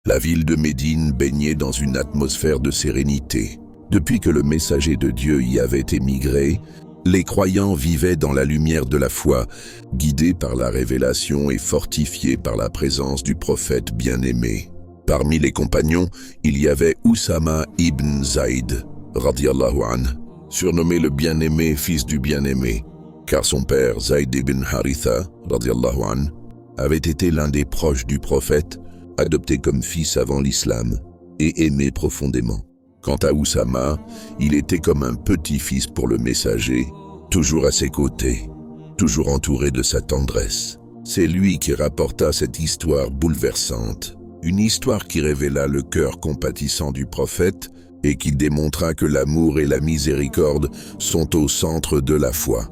La ville de Médine baignait dans une atmosphère de sérénité. Depuis que le messager de Dieu y avait émigré, les croyants vivaient dans la lumière de la foi, guidés par la révélation et fortifiés par la présence du prophète bien-aimé. Parmi les compagnons, il y avait Oussama ibn Zayd, radiyallahu anhu, surnommé le bien-aimé, fils du bien-aimé, car son père, Zayd ibn Haritha, radiyallahu anhu, avait été l'un des proches du prophète, adopté comme fils avant l'islam et aimé profondément. Quant à Oussama, il était comme un petit-fils pour le messager, toujours à ses côtés, toujours entouré de sa tendresse. C'est lui qui rapporta cette histoire bouleversante, une histoire qui révéla le cœur compatissant du prophète et qui démontra que l'amour et la miséricorde sont au centre de la foi.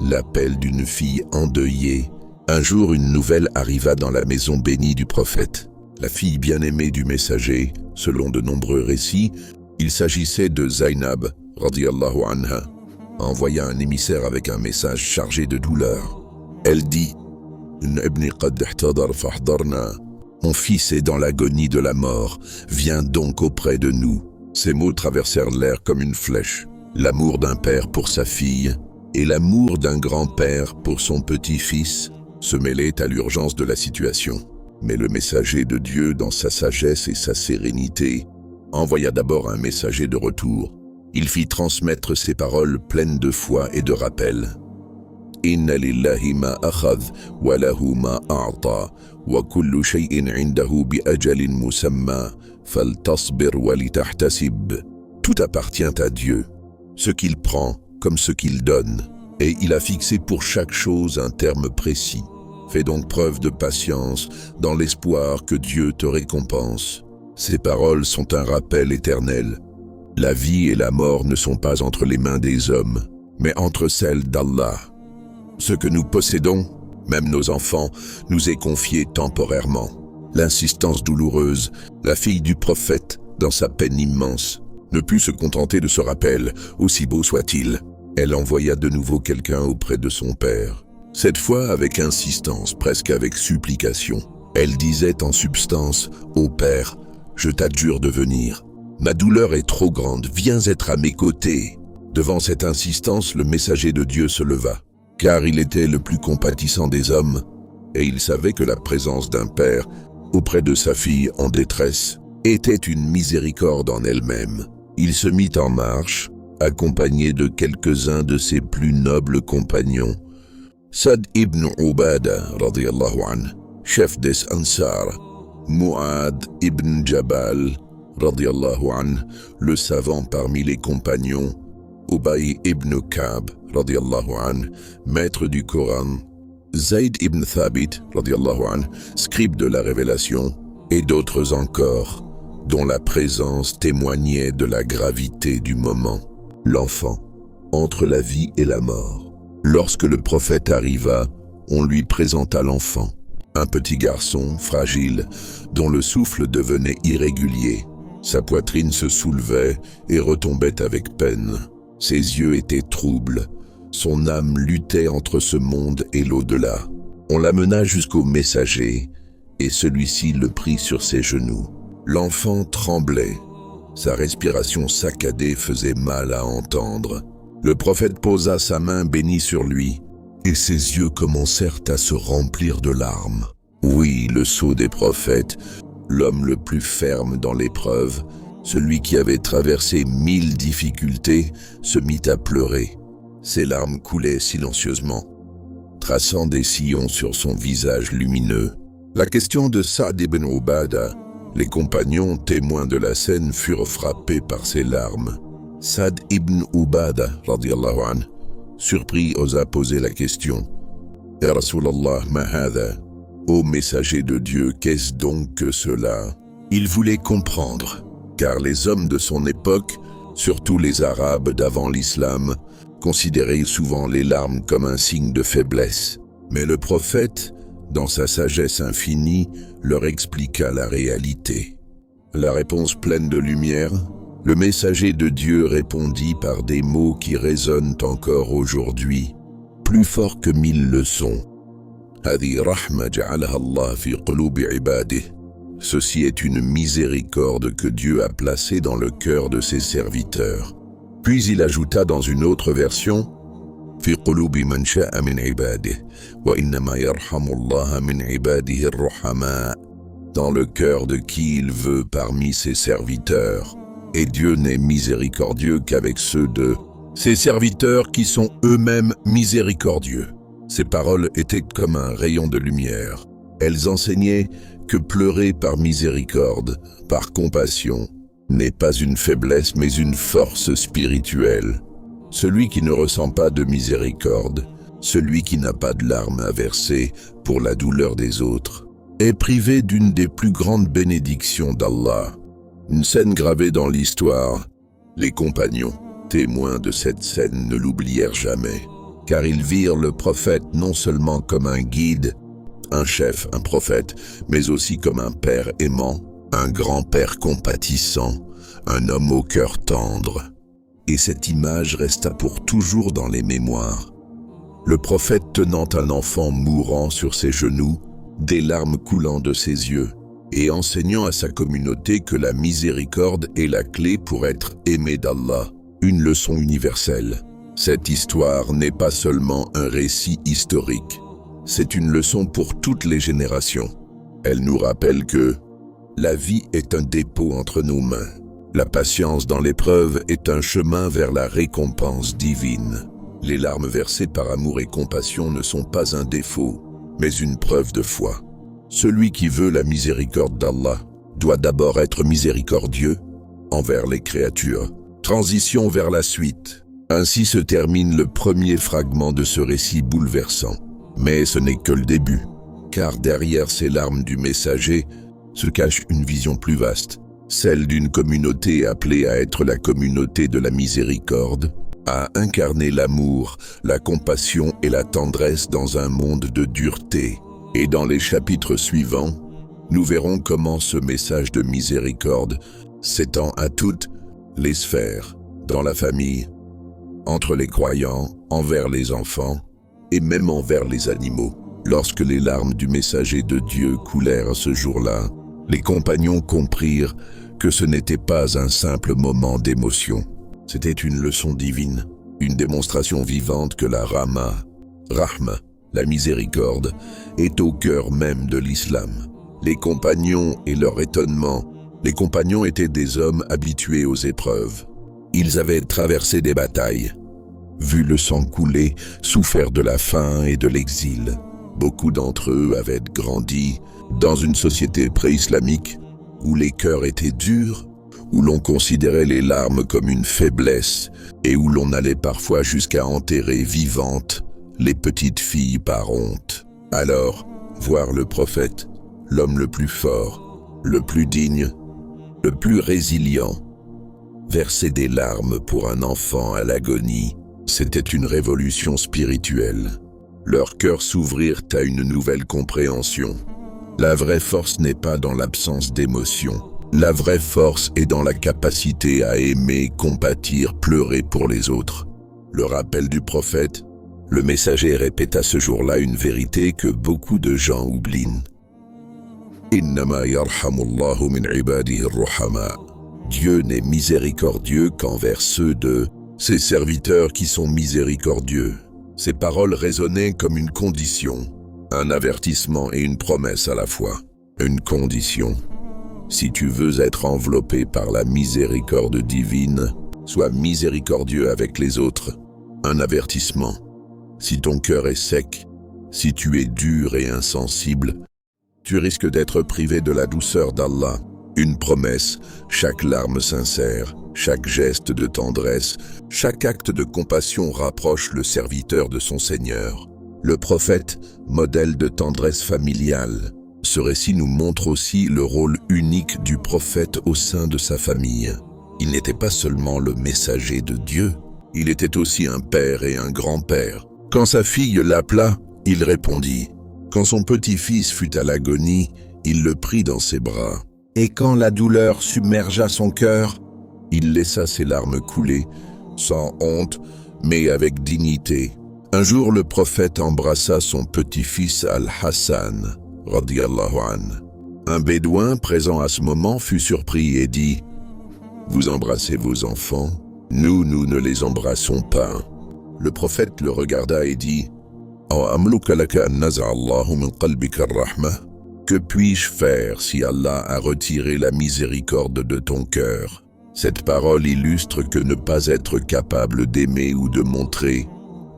L'appel d'une fille endeuillée. Un jour, une nouvelle arriva dans la maison bénie du prophète. La fille bien-aimée du messager, selon de nombreux récits, il s'agissait de Zainab, radiyallahu anha, envoya un émissaire avec un message chargé de douleur. Elle dit « Mon fils est dans l'agonie de la mort, viens donc auprès de nous. » Ces mots traversèrent l'air comme une flèche. L'amour d'un père pour sa fille et l'amour d'un grand-père pour son petit-fils se mêlaient à l'urgence de la situation. Mais le messager de Dieu, dans sa sagesse et sa sérénité, envoya d'abord un messager de retour. Il fit transmettre ces paroles pleines de foi et de rappel. « Inna lillahi ma akhadh wa lahu ma a'ta wa kullu shay'in 'indahu bi ajalin musamma faltasbir wa litahtasib » Tout appartient à Dieu, ce qu'il prend comme ce qu'il donne, et il a fixé pour chaque chose un terme précis. Fais donc preuve de patience dans l'espoir que Dieu te récompense. Ces paroles sont un rappel éternel. La vie et la mort ne sont pas entre les mains des hommes, mais entre celles d'Allah. Ce que nous possédons, même nos enfants, nous est confié temporairement. L'insistance douloureuse, la fille du prophète, dans sa peine immense, ne put se contenter de ce rappel, aussi beau soit-il. Elle envoya de nouveau quelqu'un auprès de son père. Cette fois avec insistance, presque avec supplication. Elle disait en substance « Ô père, je t'adjure de venir. Ma douleur est trop grande, viens être à mes côtés. » Devant cette insistance, le messager de Dieu se leva, car il était le plus compatissant des hommes, et il savait que la présence d'un père auprès de sa fille en détresse était une miséricorde en elle-même. Il se mit en marche, accompagné de quelques-uns de ses plus nobles compagnons. Sad ibn Ubada, radiyallahu anhu, chef des Ansar, Mu'ad ibn Jabal, radiyallahu anhu, le savant parmi les compagnons, Ubay ibn Ka'b, radiyallahu anhu, maître du Coran, Zayd ibn Thabit, radiyallahu anhu, scribe de la révélation, et d'autres encore, dont la présence témoignait de la gravité du moment. L'enfant, entre la vie et la mort. Lorsque le prophète arriva, on lui présenta l'enfant. Un petit garçon, fragile, dont le souffle devenait irrégulier. Sa poitrine se soulevait et retombait avec peine. Ses yeux étaient troubles. Son âme luttait entre ce monde et l'au-delà. On l'amena jusqu'au messager, et celui-ci le prit sur ses genoux. L'enfant tremblait. Sa respiration saccadée faisait mal à entendre. Le prophète posa sa main bénie sur lui, et ses yeux commencèrent à se remplir de larmes. Oui, le sceau des prophètes, l'homme le plus ferme dans l'épreuve, celui qui avait traversé 1000 difficultés, se mit à pleurer. Ses larmes coulaient silencieusement, traçant des sillons sur son visage lumineux. La question de Sa'd ibn Ubada, les compagnons témoins de la scène furent frappés par ses larmes. Sa'd ibn Ubada, radiyallahu anhu, surpris, osa poser la question. « Ya Rasulallah, ma hadha » Ô messager de Dieu, qu'est-ce donc que cela? Il voulait comprendre, car les hommes de son époque, surtout les Arabes d'avant l'islam, considéraient souvent les larmes comme un signe de faiblesse. Mais le prophète, dans sa sagesse infinie, leur expliqua la réalité. La réponse pleine de lumière, le messager de Dieu répondit par des mots qui résonnent encore aujourd'hui, plus fort que 1000 leçons. هذه رحمة جعلها الله في قلوب عباده Ceci est une miséricorde que Dieu a placée dans le cœur de ses serviteurs. Puis il ajouta dans une autre version, في قلوب من شاء من عباده وإنما يرحم الله من عباده الرحماء. Dans le cœur de qui il veut parmi ses serviteurs. Et Dieu n'est miséricordieux qu'avec ceux de ses serviteurs qui sont eux-mêmes miséricordieux. Ces paroles étaient comme un rayon de lumière. Elles enseignaient que pleurer par miséricorde, par compassion, n'est pas une faiblesse mais une force spirituelle. Celui qui ne ressent pas de miséricorde, celui qui n'a pas de larmes à verser pour la douleur des autres, est privé d'une des plus grandes bénédictions d'Allah. Une scène gravée dans l'histoire. Les compagnons, témoins de cette scène, ne l'oublièrent jamais, car ils virent le prophète non seulement comme un guide, un chef, un prophète, mais aussi comme un père aimant, un grand-père compatissant, un homme au cœur tendre. Et cette image resta pour toujours dans les mémoires. Le prophète tenant un enfant mourant sur ses genoux, des larmes coulant de ses yeux, et enseignant à sa communauté que la miséricorde est la clé pour être aimé d'Allah, une leçon universelle. Cette histoire n'est pas seulement un récit historique, c'est une leçon pour toutes les générations. Elle nous rappelle que la vie est un dépôt entre nos mains. La patience dans l'épreuve est un chemin vers la récompense divine. Les larmes versées par amour et compassion ne sont pas un défaut, mais une preuve de foi. Celui qui veut la miséricorde d'Allah doit d'abord être miséricordieux envers les créatures. Transition vers la suite. Ainsi se termine le premier fragment de ce récit bouleversant. Mais ce n'est que le début, car derrière ces larmes du messager se cache une vision plus vaste, celle d'une communauté appelée à être la communauté de la miséricorde, à incarner l'amour, la compassion et la tendresse dans un monde de dureté. Et dans les chapitres suivants, nous verrons comment ce message de miséricorde s'étend à toutes les sphères, dans la famille, entre les croyants, envers les enfants, et même envers les animaux. Lorsque les larmes du messager de Dieu coulèrent ce jour-là, les compagnons comprirent que ce n'était pas un simple moment d'émotion. C'était une leçon divine, une démonstration vivante que la Rahma, la miséricorde, est au cœur même de l'islam. Les compagnons et leur étonnement. Les compagnons étaient des hommes habitués aux épreuves. Ils avaient traversé des batailles, vu le sang couler, souffert de la faim et de l'exil. Beaucoup d'entre eux avaient grandi dans une société pré-islamique où les cœurs étaient durs, où l'on considérait les larmes comme une faiblesse et où l'on allait parfois jusqu'à enterrer vivantes les petites filles par honte. Alors, voir le prophète, l'homme le plus fort, le plus digne, le plus résilient, verser des larmes pour un enfant à l'agonie, c'était une révolution spirituelle. Leurs cœurs s'ouvrirent à une nouvelle compréhension. La vraie force n'est pas dans l'absence d'émotion. La vraie force est dans la capacité à aimer, compatir, pleurer pour les autres. Le rappel du prophète, le messager répéta ce jour-là une vérité que beaucoup de gens oublient. Innama yarhamullahu min ibadihi ar-ruhama. Dieu n'est miséricordieux qu'envers ceux de ses serviteurs qui sont miséricordieux. Ces paroles résonnaient comme une condition, un avertissement et une promesse à la fois. Une condition. Si tu veux être enveloppé par la miséricorde divine, sois miséricordieux avec les autres. Un avertissement. Si ton cœur est sec, si tu es dur et insensible, tu risques d'être privé de la douceur d'Allah. Une promesse, chaque larme sincère, chaque geste de tendresse, chaque acte de compassion rapproche le serviteur de son Seigneur. Le prophète, modèle de tendresse familiale. Ce récit nous montre aussi le rôle unique du prophète au sein de sa famille. Il n'était pas seulement le messager de Dieu, il était aussi un père et un grand-père. Quand sa fille l'appela, il répondit. Quand son petit-fils fut à l'agonie, il le prit dans ses bras. Et quand la douleur submergea son cœur, il laissa ses larmes couler, sans honte, mais avec dignité. Un jour, le prophète embrassa son petit-fils Al-Hassan, radiyallahu anhu. Un bédouin présent à ce moment fut surpris et dit « Vous embrassez vos enfants, nous ne les embrassons pas. » Le prophète le regarda et dit « Que puis-je faire si Allah a retiré la miséricorde de ton cœur ?» Cette parole illustre que ne pas être capable d'aimer ou de montrer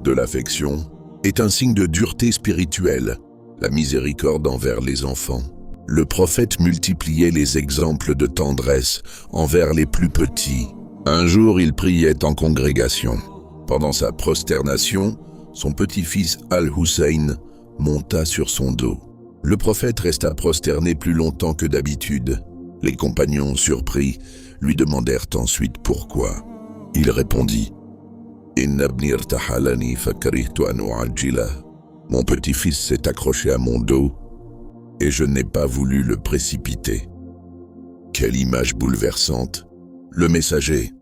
de l'affection est un signe de dureté spirituelle, la miséricorde envers les enfants. Le prophète multipliait les exemples de tendresse envers les plus petits. Un jour, il priait en congrégation. Pendant sa prosternation, son petit-fils Al-Hussein monta sur son dos. Le prophète resta prosterné plus longtemps que d'habitude. Les compagnons, surpris, lui demandèrent ensuite pourquoi. Il répondit « Mon petit-fils s'est accroché à mon dos et je n'ai pas voulu le précipiter. » Quelle image bouleversante! Le messager,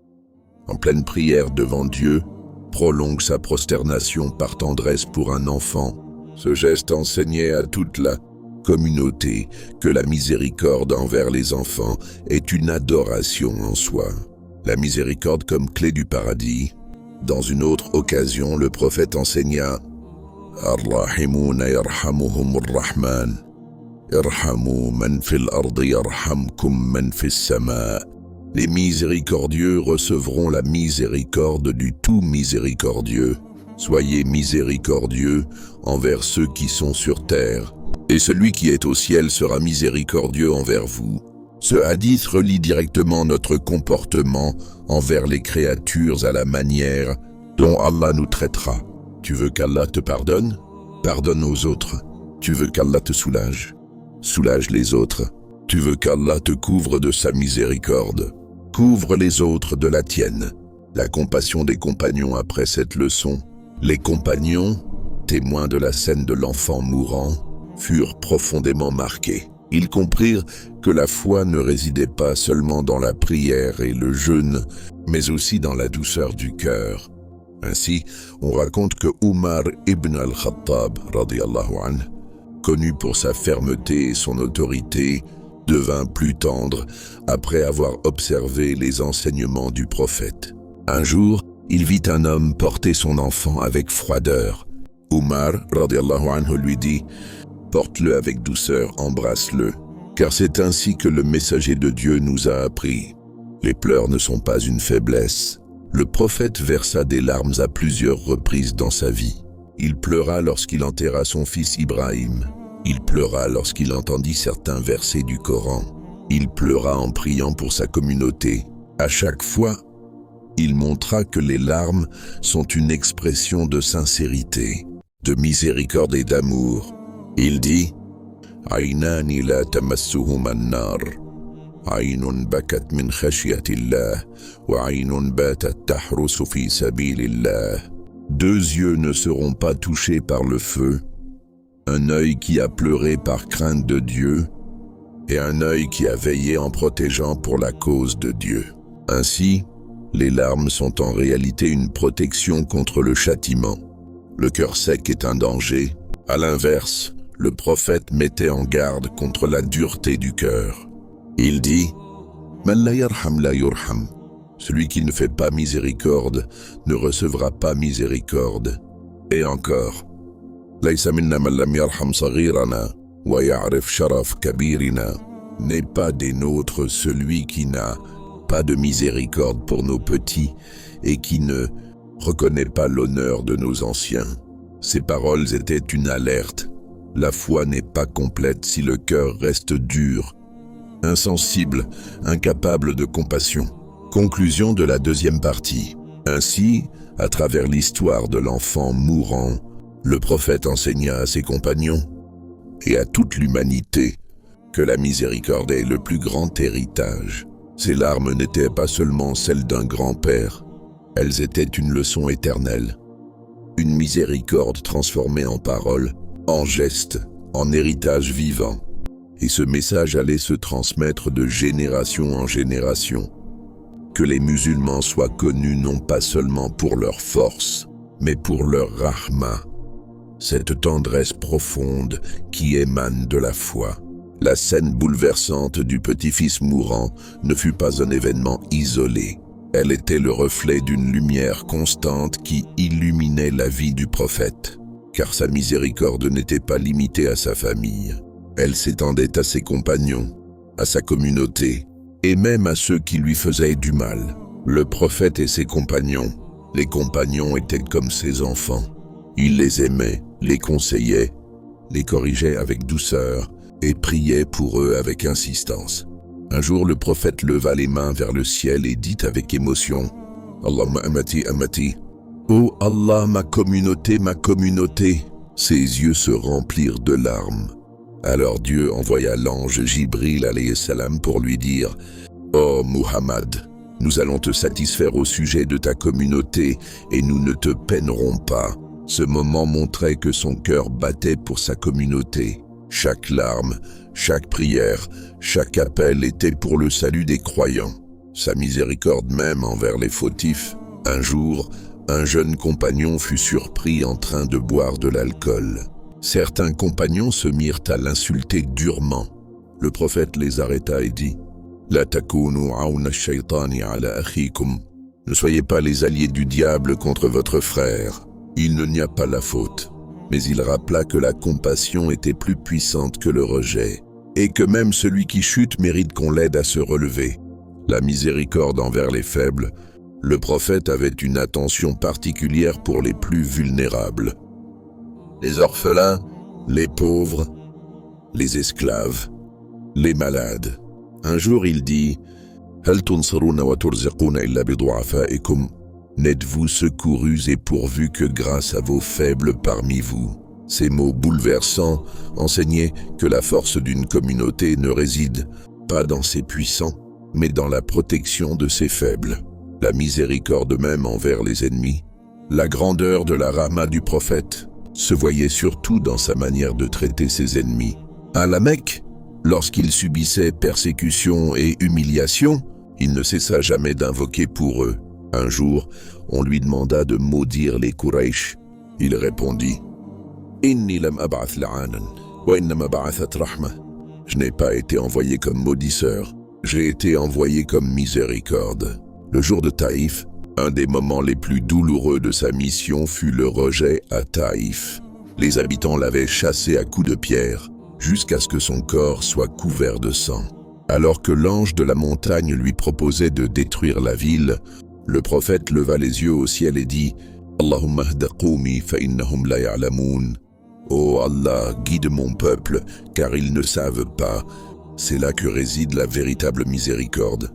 en pleine prière devant Dieu, prolongue sa prosternation par tendresse pour un enfant. Ce geste enseignait à toute la communauté que la miséricorde envers les enfants est une adoration en soi. La miséricorde comme clé du paradis. Dans une autre occasion, le prophète enseigna « Ar-Rahimuna yarhamuhumur Rahman, irhamu man fil ardi yarhamkum man fis sama » Les miséricordieux recevront la miséricorde du tout miséricordieux. Soyez miséricordieux envers ceux qui sont sur terre, et celui qui est au ciel sera miséricordieux envers vous. Ce hadith relie directement notre comportement envers les créatures à la manière dont Allah nous traitera. Tu veux qu'Allah te pardonne? Pardonne aux autres. Tu veux qu'Allah te soulage? Soulage les autres. Tu veux qu'Allah te couvre de sa miséricorde? Couvre les autres de la tienne. La compassion des compagnons après cette leçon. Les compagnons, témoins de la scène de l'enfant mourant, furent profondément marqués. Ils comprirent que la foi ne résidait pas seulement dans la prière et le jeûne, mais aussi dans la douceur du cœur. Ainsi, on raconte que Umar ibn al-Khattab, radiyallahu anhu, connu pour sa fermeté et son autorité, devint plus tendre après avoir observé les enseignements du prophète. Un jour, il vit un homme porter son enfant avec froideur. Umar, radiyallahu anhu, lui dit « Porte-le avec douceur, embrasse-le, car c'est ainsi que le messager de Dieu nous a appris. Les pleurs ne sont pas une faiblesse. » Le prophète versa des larmes à plusieurs reprises dans sa vie. Il pleura lorsqu'il enterra son fils Ibrahim. Il pleura lorsqu'il entendit certains versets du Coran. Il pleura en priant pour sa communauté. À chaque fois, il montra que les larmes sont une expression de sincérité, de miséricorde et d'amour. Il dit « Aynani la tamassuhuma an-nar, aynun bakat min khashyatillah, wa aynun batat tahrusu fi sabilillah. » Deux yeux ne seront pas touchés par le feu, un œil qui a pleuré par crainte de Dieu, et un œil qui a veillé en protégeant pour la cause de Dieu. Ainsi, les larmes sont en réalité une protection contre le châtiment. Le cœur sec est un danger. À l'inverse, le prophète mettait en garde contre la dureté du cœur. Il dit « Man la yarham la yurham » Celui qui ne fait pas miséricorde ne recevra pas miséricorde. Et encore « Laysa minna man lam yarham saghirana wa ya'rif sharaf kabirina » N'est pas des nôtres celui qui n'a pas de miséricorde pour nos petits et qui ne reconnaît pas l'honneur de nos anciens. Ces paroles étaient une alerte. La foi n'est pas complète si le cœur reste dur, insensible, incapable de compassion. Conclusion de la deuxième partie. Ainsi, à travers l'histoire de l'enfant mourant, le prophète enseigna à ses compagnons et à toute l'humanité que la miséricorde est le plus grand héritage. Ces larmes n'étaient pas seulement celles d'un grand-père, elles étaient une leçon éternelle. Une miséricorde transformée en parole, en geste, en héritage vivant. Et ce message allait se transmettre de génération en génération. Que les musulmans soient connus non pas seulement pour leur force, mais pour leur rahma, cette tendresse profonde qui émane de la foi. La scène bouleversante du petit-fils mourant ne fut pas un événement isolé. Elle était le reflet d'une lumière constante qui illuminait la vie du prophète, car sa miséricorde n'était pas limitée à sa famille. Elle s'étendait à ses compagnons, à sa communauté, et même à ceux qui lui faisaient du mal. Le prophète et ses compagnons, les compagnons étaient comme ses enfants. Il les aimait, les conseillait, les corrigeait avec douceur et priait pour eux avec insistance. Un jour, le prophète leva les mains vers le ciel et dit avec émotion « Allahumma amati amati »« Oh Allah, ma communauté, ma communauté !» Ses yeux se remplirent de larmes. Alors Dieu envoya l'ange Jibril alayhi salam pour lui dire « Oh Muhammad, nous allons te satisfaire au sujet de ta communauté et nous ne te peinerons pas. » Ce moment montrait que son cœur battait pour sa communauté. Chaque larme, chaque prière, chaque appel était pour le salut des croyants. Sa miséricorde même envers les fautifs. Un jour, un jeune compagnon fut surpris en train de boire de l'alcool. Certains compagnons se mirent à l'insulter durement. Le prophète les arrêta et dit « La takunu aouna shaytani ala akhikum » Ne soyez pas les alliés du diable contre votre frère. Il ne n'y a pas la faute. Mais il rappela que la compassion était plus puissante que le rejet, et que même celui qui chute mérite qu'on l'aide à se relever. La miséricorde envers les faibles, le prophète avait une attention particulière pour les plus vulnérables. Les orphelins, les pauvres, les esclaves, les malades. Un jour il dit « Hal tunsaruna wa turzaquna illa bidu'afaikum » N'êtes-vous secourus et pourvus que grâce à vos faibles parmi vous. Ces mots bouleversants enseignaient que la force d'une communauté ne réside pas dans ses puissants, mais dans la protection de ses faibles. La miséricorde même envers les ennemis, la grandeur de la rahma du prophète, se voyait surtout dans sa manière de traiter ses ennemis. À la Mecque, lorsqu'il subissait persécution et humiliation, il ne cessa jamais d'invoquer pour eux. Un jour, on lui demanda de maudire les Quraysh. Il répondit « Inni lam ab'ath la'anan, wa innama ba'athat rahma » Je n'ai pas été envoyé comme maudisseur, j'ai été envoyé comme miséricorde. Le jour de Taïf, un des moments les plus douloureux de sa mission fut le rejet à Taïf. Les habitants l'avaient chassé à coups de pierre, jusqu'à ce que son corps soit couvert de sang. Alors que l'ange de la montagne lui proposait de détruire la ville, le prophète leva les yeux au ciel et dit « Allahumma hda qawmi fa innahum la ya'lamoun » « Oh Allah, guide mon peuple, car ils ne savent pas. » C'est là que réside la véritable miséricorde.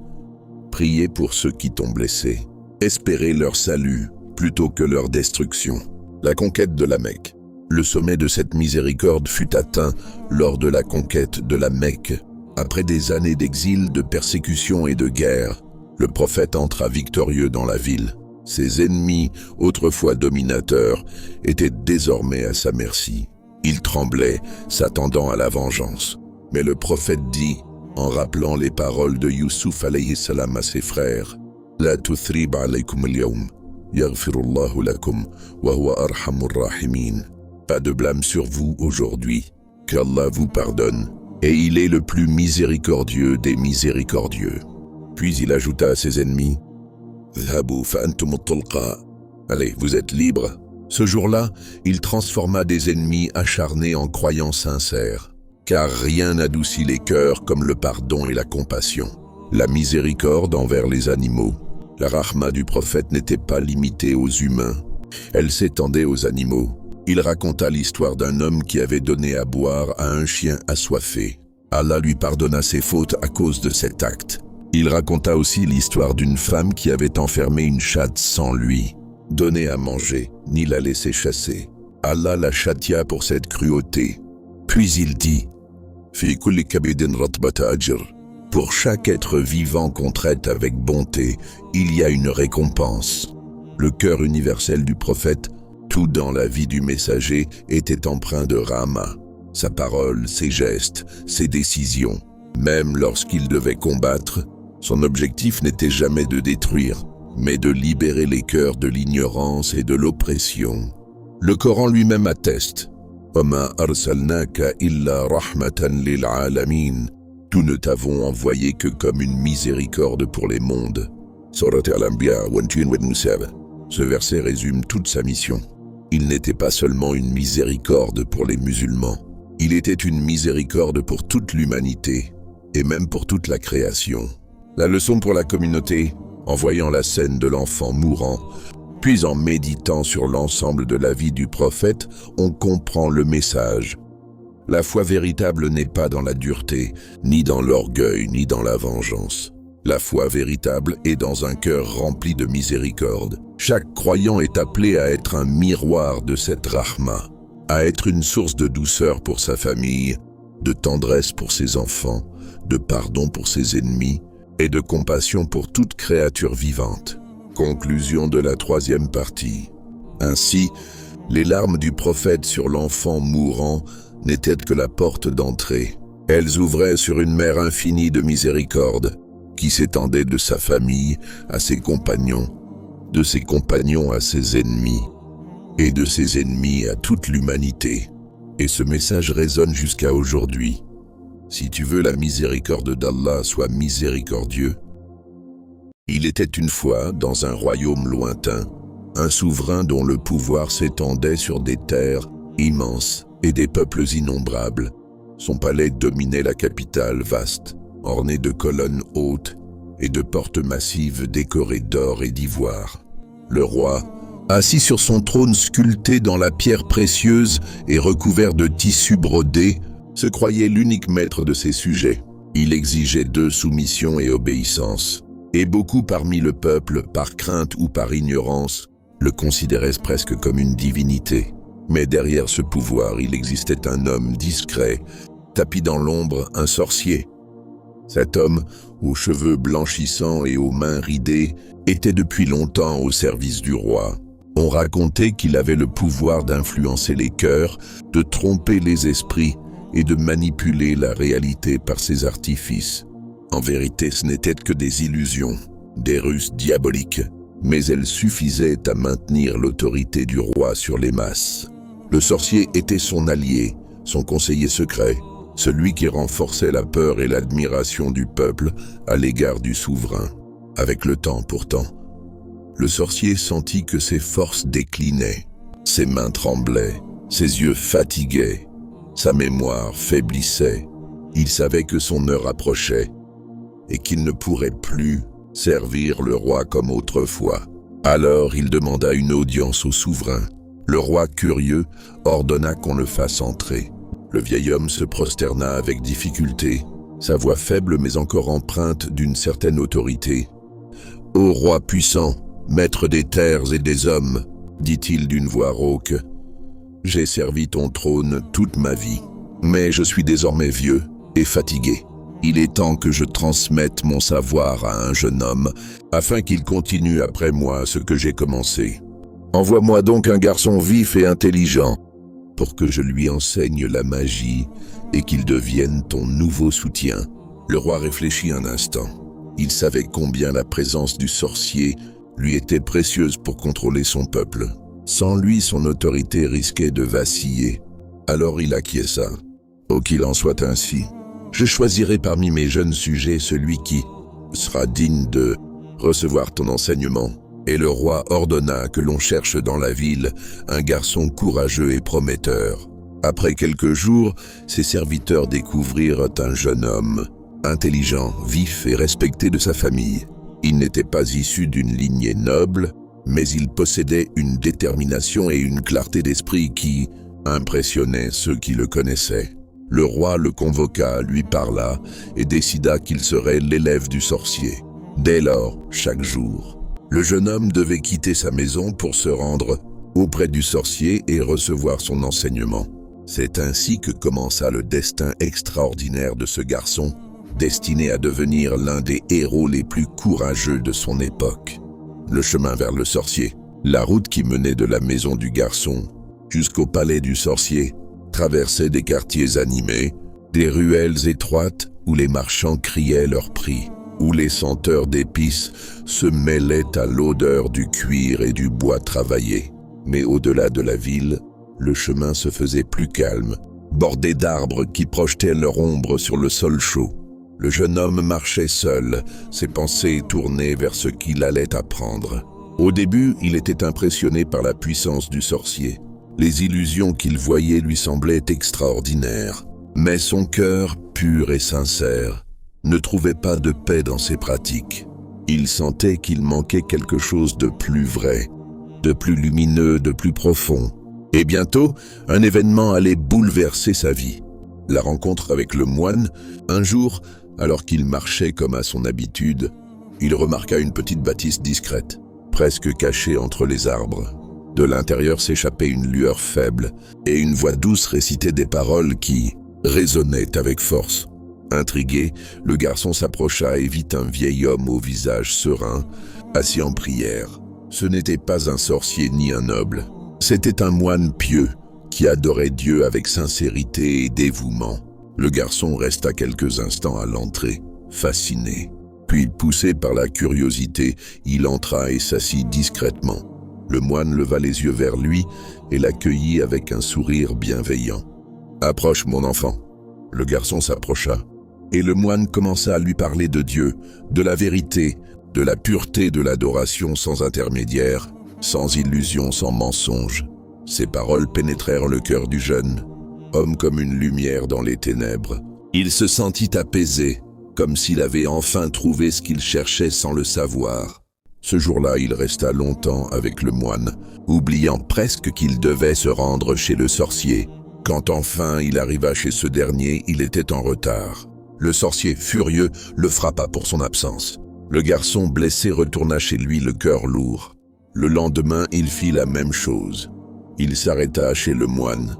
Priez pour ceux qui t'ont blessé. Espérez leur salut plutôt que leur destruction. La conquête de la Mecque. Le sommet de cette miséricorde fut atteint lors de la conquête de la Mecque. Après des années d'exil, de persécution et de guerre, le prophète entra victorieux dans la ville. Ses ennemis, autrefois dominateurs, étaient désormais à sa merci. Il tremblait, s'attendant à la vengeance. Mais le prophète dit, en rappelant les paroles de Youssouf alayhi salam à ses frères, « La tuthrib alaykum al-yawm, yaghfirullahu lakum, wa huwa arhamur rahimin. » Pas de blâme sur vous aujourd'hui, qu'Allah vous pardonne, et il est le plus miséricordieux des miséricordieux. Puis il ajouta à ses ennemis, « Allez, vous êtes libres. » Ce jour-là, il transforma des ennemis acharnés en croyants sincères, car rien n'adoucit les cœurs comme le pardon et la compassion. La miséricorde envers les animaux. La rahma du prophète n'était pas limitée aux humains, elle s'étendait aux animaux. Il raconta l'histoire d'un homme qui avait donné à boire à un chien assoiffé. Allah lui pardonna ses fautes à cause de cet acte. Il raconta aussi l'histoire d'une femme qui avait enfermé une chatte sans lui, donné à manger, ni la laissé chasser. Allah la châtia pour cette cruauté. Puis il dit, « Fi kulli kabidin ratbata ajr » Pour chaque être vivant qu'on traite avec bonté, il y a une récompense. Le cœur universel du prophète, tout dans la vie du messager, était empreint de rahma. Sa parole, ses gestes, ses décisions. Même lorsqu'il devait combattre, son objectif n'était jamais de détruire, mais de libérer les cœurs de l'ignorance et de l'oppression. Le Coran lui-même atteste وَمَا أَرْسَلْنَاكَ إِلَّا رَحْمَةً لِلْعَالَمِينَ. Nous ne t'avons envoyé que comme une miséricorde pour les mondes. Surat Al-Anbiya 127. Ce verset résume toute sa mission. Il n'était pas seulement une miséricorde pour les musulmans, il était une miséricorde pour toute l'humanité, et même pour toute la création. La leçon pour la communauté, en voyant la scène de l'enfant mourant, puis en méditant sur l'ensemble de la vie du prophète, on comprend le message. La foi véritable n'est pas dans la dureté, ni dans l'orgueil, ni dans la vengeance. La foi véritable est dans un cœur rempli de miséricorde. Chaque croyant est appelé à être un miroir de cette rahma, à être une source de douceur pour sa famille, de tendresse pour ses enfants, de pardon pour ses ennemis et de compassion pour toute créature vivante. Conclusion de la 3e partie. Ainsi, les larmes du prophète sur l'enfant mourant n'étaient que la porte d'entrée. Elles ouvraient sur une mer infinie de miséricorde, qui s'étendait de sa famille à ses compagnons, de ses compagnons à ses ennemis, et de ses ennemis à toute l'humanité. Et ce message résonne jusqu'à aujourd'hui. Si tu veux la miséricorde d'Allah soit miséricordieux. Il était une fois, dans un royaume lointain, un souverain dont le pouvoir s'étendait sur des terres immenses et des peuples innombrables. Son palais dominait la capitale vaste, ornée de colonnes hautes et de portes massives décorées d'or et d'ivoire. Le roi, assis sur son trône sculpté dans la pierre précieuse et recouvert de tissus brodés, se croyait l'unique maître de ses sujets. Il exigeait d'eux soumission et obéissance, et beaucoup parmi le peuple, par crainte ou par ignorance, le considéraient presque comme une divinité. Mais derrière ce pouvoir, il existait un homme discret, tapi dans l'ombre, un sorcier. Cet homme, aux cheveux blanchissants et aux mains ridées, était depuis longtemps au service du roi. On racontait qu'il avait le pouvoir d'influencer les cœurs, de tromper les esprits et de manipuler la réalité par ses artifices. En vérité, ce n'étaient que des illusions, des ruses diaboliques, mais elles suffisaient à maintenir l'autorité du roi sur les masses. Le sorcier était son allié, son conseiller secret, celui qui renforçait la peur et l'admiration du peuple à l'égard du souverain. Avec le temps, pourtant, le sorcier sentit que ses forces déclinaient, ses mains tremblaient, ses yeux fatiguaient, sa mémoire faiblissait. Il savait que son heure approchait et qu'il ne pourrait plus servir le roi comme autrefois. Alors il demanda une audience au souverain. Le roi, curieux, ordonna qu'on le fasse entrer. Le vieil homme se prosterna avec difficulté, sa voix faible mais encore empreinte d'une certaine autorité. « Ô roi puissant, maître des terres et des hommes, dit-il d'une voix rauque, j'ai servi ton trône toute ma vie, mais je suis désormais vieux et fatigué. Il est temps que je transmette mon savoir à un jeune homme, afin qu'il continue après moi ce que j'ai commencé. Envoie-moi donc un garçon vif et intelligent, pour que je lui enseigne la magie et qu'il devienne ton nouveau soutien. » Le roi réfléchit un instant. Il savait combien la présence du sorcier lui était précieuse pour contrôler son peuple. Sans lui, son autorité risquait de vaciller. Alors il acquiesça. « Oh, qu'il en soit ainsi. Je choisirai parmi mes jeunes sujets celui qui sera digne de recevoir ton enseignement. » Et le roi ordonna que l'on cherche dans la ville un garçon courageux et prometteur. Après quelques jours, ses serviteurs découvrirent un jeune homme, intelligent, vif et respecté de sa famille. Il n'était pas issu d'une lignée noble, mais il possédait une détermination et une clarté d'esprit qui impressionnaient ceux qui le connaissaient. Le roi le convoqua, lui parla et décida qu'il serait l'élève du sorcier. Dès lors, chaque jour, le jeune homme devait quitter sa maison pour se rendre auprès du sorcier et recevoir son enseignement. C'est ainsi que commença le destin extraordinaire de ce garçon, destiné à devenir l'un des héros les plus courageux de son époque. Le chemin vers le sorcier, la route qui menait de la maison du garçon jusqu'au palais du sorcier, traversait des quartiers animés, des ruelles étroites où les marchands criaient leurs prix, où les senteurs d'épices se mêlaient à l'odeur du cuir et du bois travaillé. Mais au-delà de la ville, Le chemin se faisait plus calme, bordé d'arbres qui projetaient leur ombre sur le sol chaud. Le jeune homme marchait seul, ses pensées tournées vers ce qu'il allait apprendre. Au début, il était impressionné par la puissance du sorcier. Les illusions qu'il voyait lui semblaient extraordinaires. Mais son cœur, pur et sincère, ne trouvait pas de paix dans ses pratiques. Il sentait qu'il manquait quelque chose de plus vrai, de plus lumineux, de plus profond. Et bientôt, un événement allait bouleverser sa vie. La rencontre avec le moine. Un jour, alors qu'il marchait comme à son habitude, il remarqua une petite bâtisse discrète, presque cachée entre les arbres. De l'intérieur s'échappait une lueur faible, et une voix douce récitait des paroles qui résonnaient avec force. Intrigué, le garçon s'approcha et vit un vieil homme au visage serein, assis en prière. Ce n'était pas un sorcier ni un noble, c'était un moine pieux qui adorait Dieu avec sincérité et dévouement. Le garçon resta quelques instants à l'entrée, fasciné. Puis, poussé par la curiosité, il entra et s'assit discrètement. Le moine leva les yeux vers lui et l'accueillit avec un sourire bienveillant. « Approche, mon enfant. » Le garçon s'approcha, et le moine commença à lui parler de Dieu, de la vérité, de la pureté de l'adoration sans intermédiaire, sans illusion, sans mensonge. Ces paroles pénétrèrent le cœur du jeune, homme comme une lumière dans les ténèbres. Il se sentit apaisé, comme s'il avait enfin trouvé ce qu'il cherchait sans le savoir. Ce jour-là, il resta longtemps avec le moine, oubliant presque qu'il devait se rendre chez le sorcier. Quand enfin il arriva chez ce dernier, il était en retard. Le sorcier, furieux, le frappa pour son absence. Le garçon blessé retourna chez lui le cœur lourd. Le lendemain, il fit la même chose. Il s'arrêta chez le moine,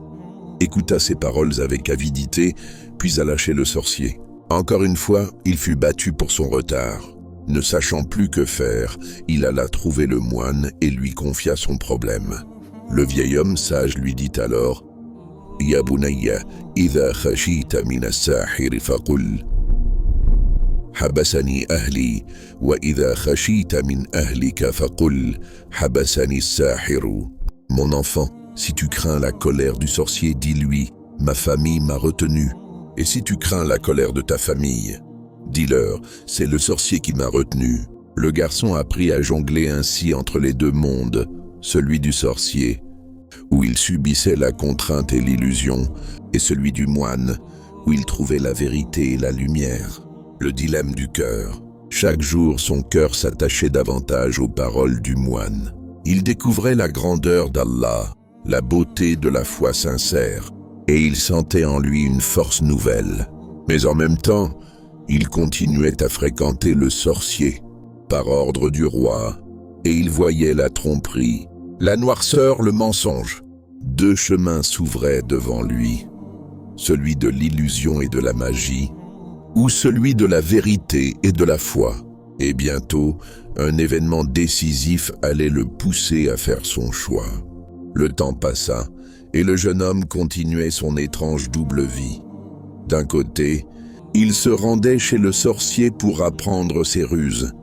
écouta ses paroles avec avidité, puis alla chez le sorcier. Encore une fois, il fut battu pour son retard. Ne sachant plus que faire, il alla trouver le moine et lui confia son problème. Le vieil homme sage lui dit alors « Ya bunayya, idha khashita min as-sahir faqul habasani ahli, wa idha khashita min ahlika faqul habasani as-sahiru » Mon enfant, si tu crains la colère du sorcier, dis-lui « Ma famille m'a retenu ». Et si tu crains la colère de ta famille, dis-leur « C'est le sorcier qui m'a retenu ». Le garçon apprit à jongler ainsi entre les deux mondes, celui du sorcier, où il subissait la contrainte et l'illusion, et celui du moine, où il trouvait la vérité et la lumière. Le dilemme du cœur. Chaque jour, son cœur s'attachait davantage aux paroles du moine. Il découvrait la grandeur d'Allah, la beauté de la foi sincère, et il sentait en lui une force nouvelle. Mais en même temps, il continuait à fréquenter le sorcier, par ordre du roi, et il voyait la tromperie, la noirceur, le mensonge. Deux chemins s'ouvraient devant lui, celui de l'illusion et de la magie, ou celui de la vérité et de la foi. Et bientôt, un événement décisif allait le pousser à faire son choix. Le temps passa, et le jeune homme continuait son étrange double vie. D'un côté, il se rendait chez le sorcier pour apprendre ses ruses.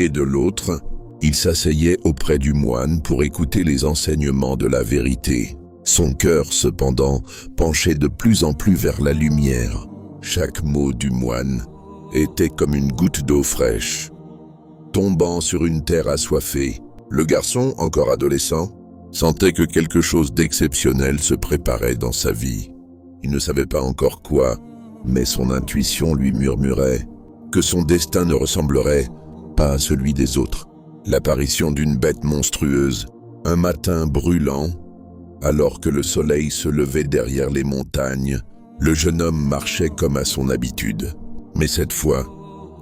Et de l'autre, il s'asseyait auprès du moine pour écouter les enseignements de la vérité. Son cœur, cependant, penchait de plus en plus vers la lumière. Chaque mot du moine était comme une goutte d'eau fraîche, tombant sur une terre assoiffée. Le garçon, encore adolescent, sentait que quelque chose d'exceptionnel se préparait dans sa vie. Il ne savait pas encore quoi, mais son intuition lui murmurait que son destin ne ressemblerait pas à celui des autres. L'apparition d'une bête monstrueuse, un matin brûlant, alors que le soleil se levait derrière les montagnes, le jeune homme marchait comme à son habitude. Mais cette fois,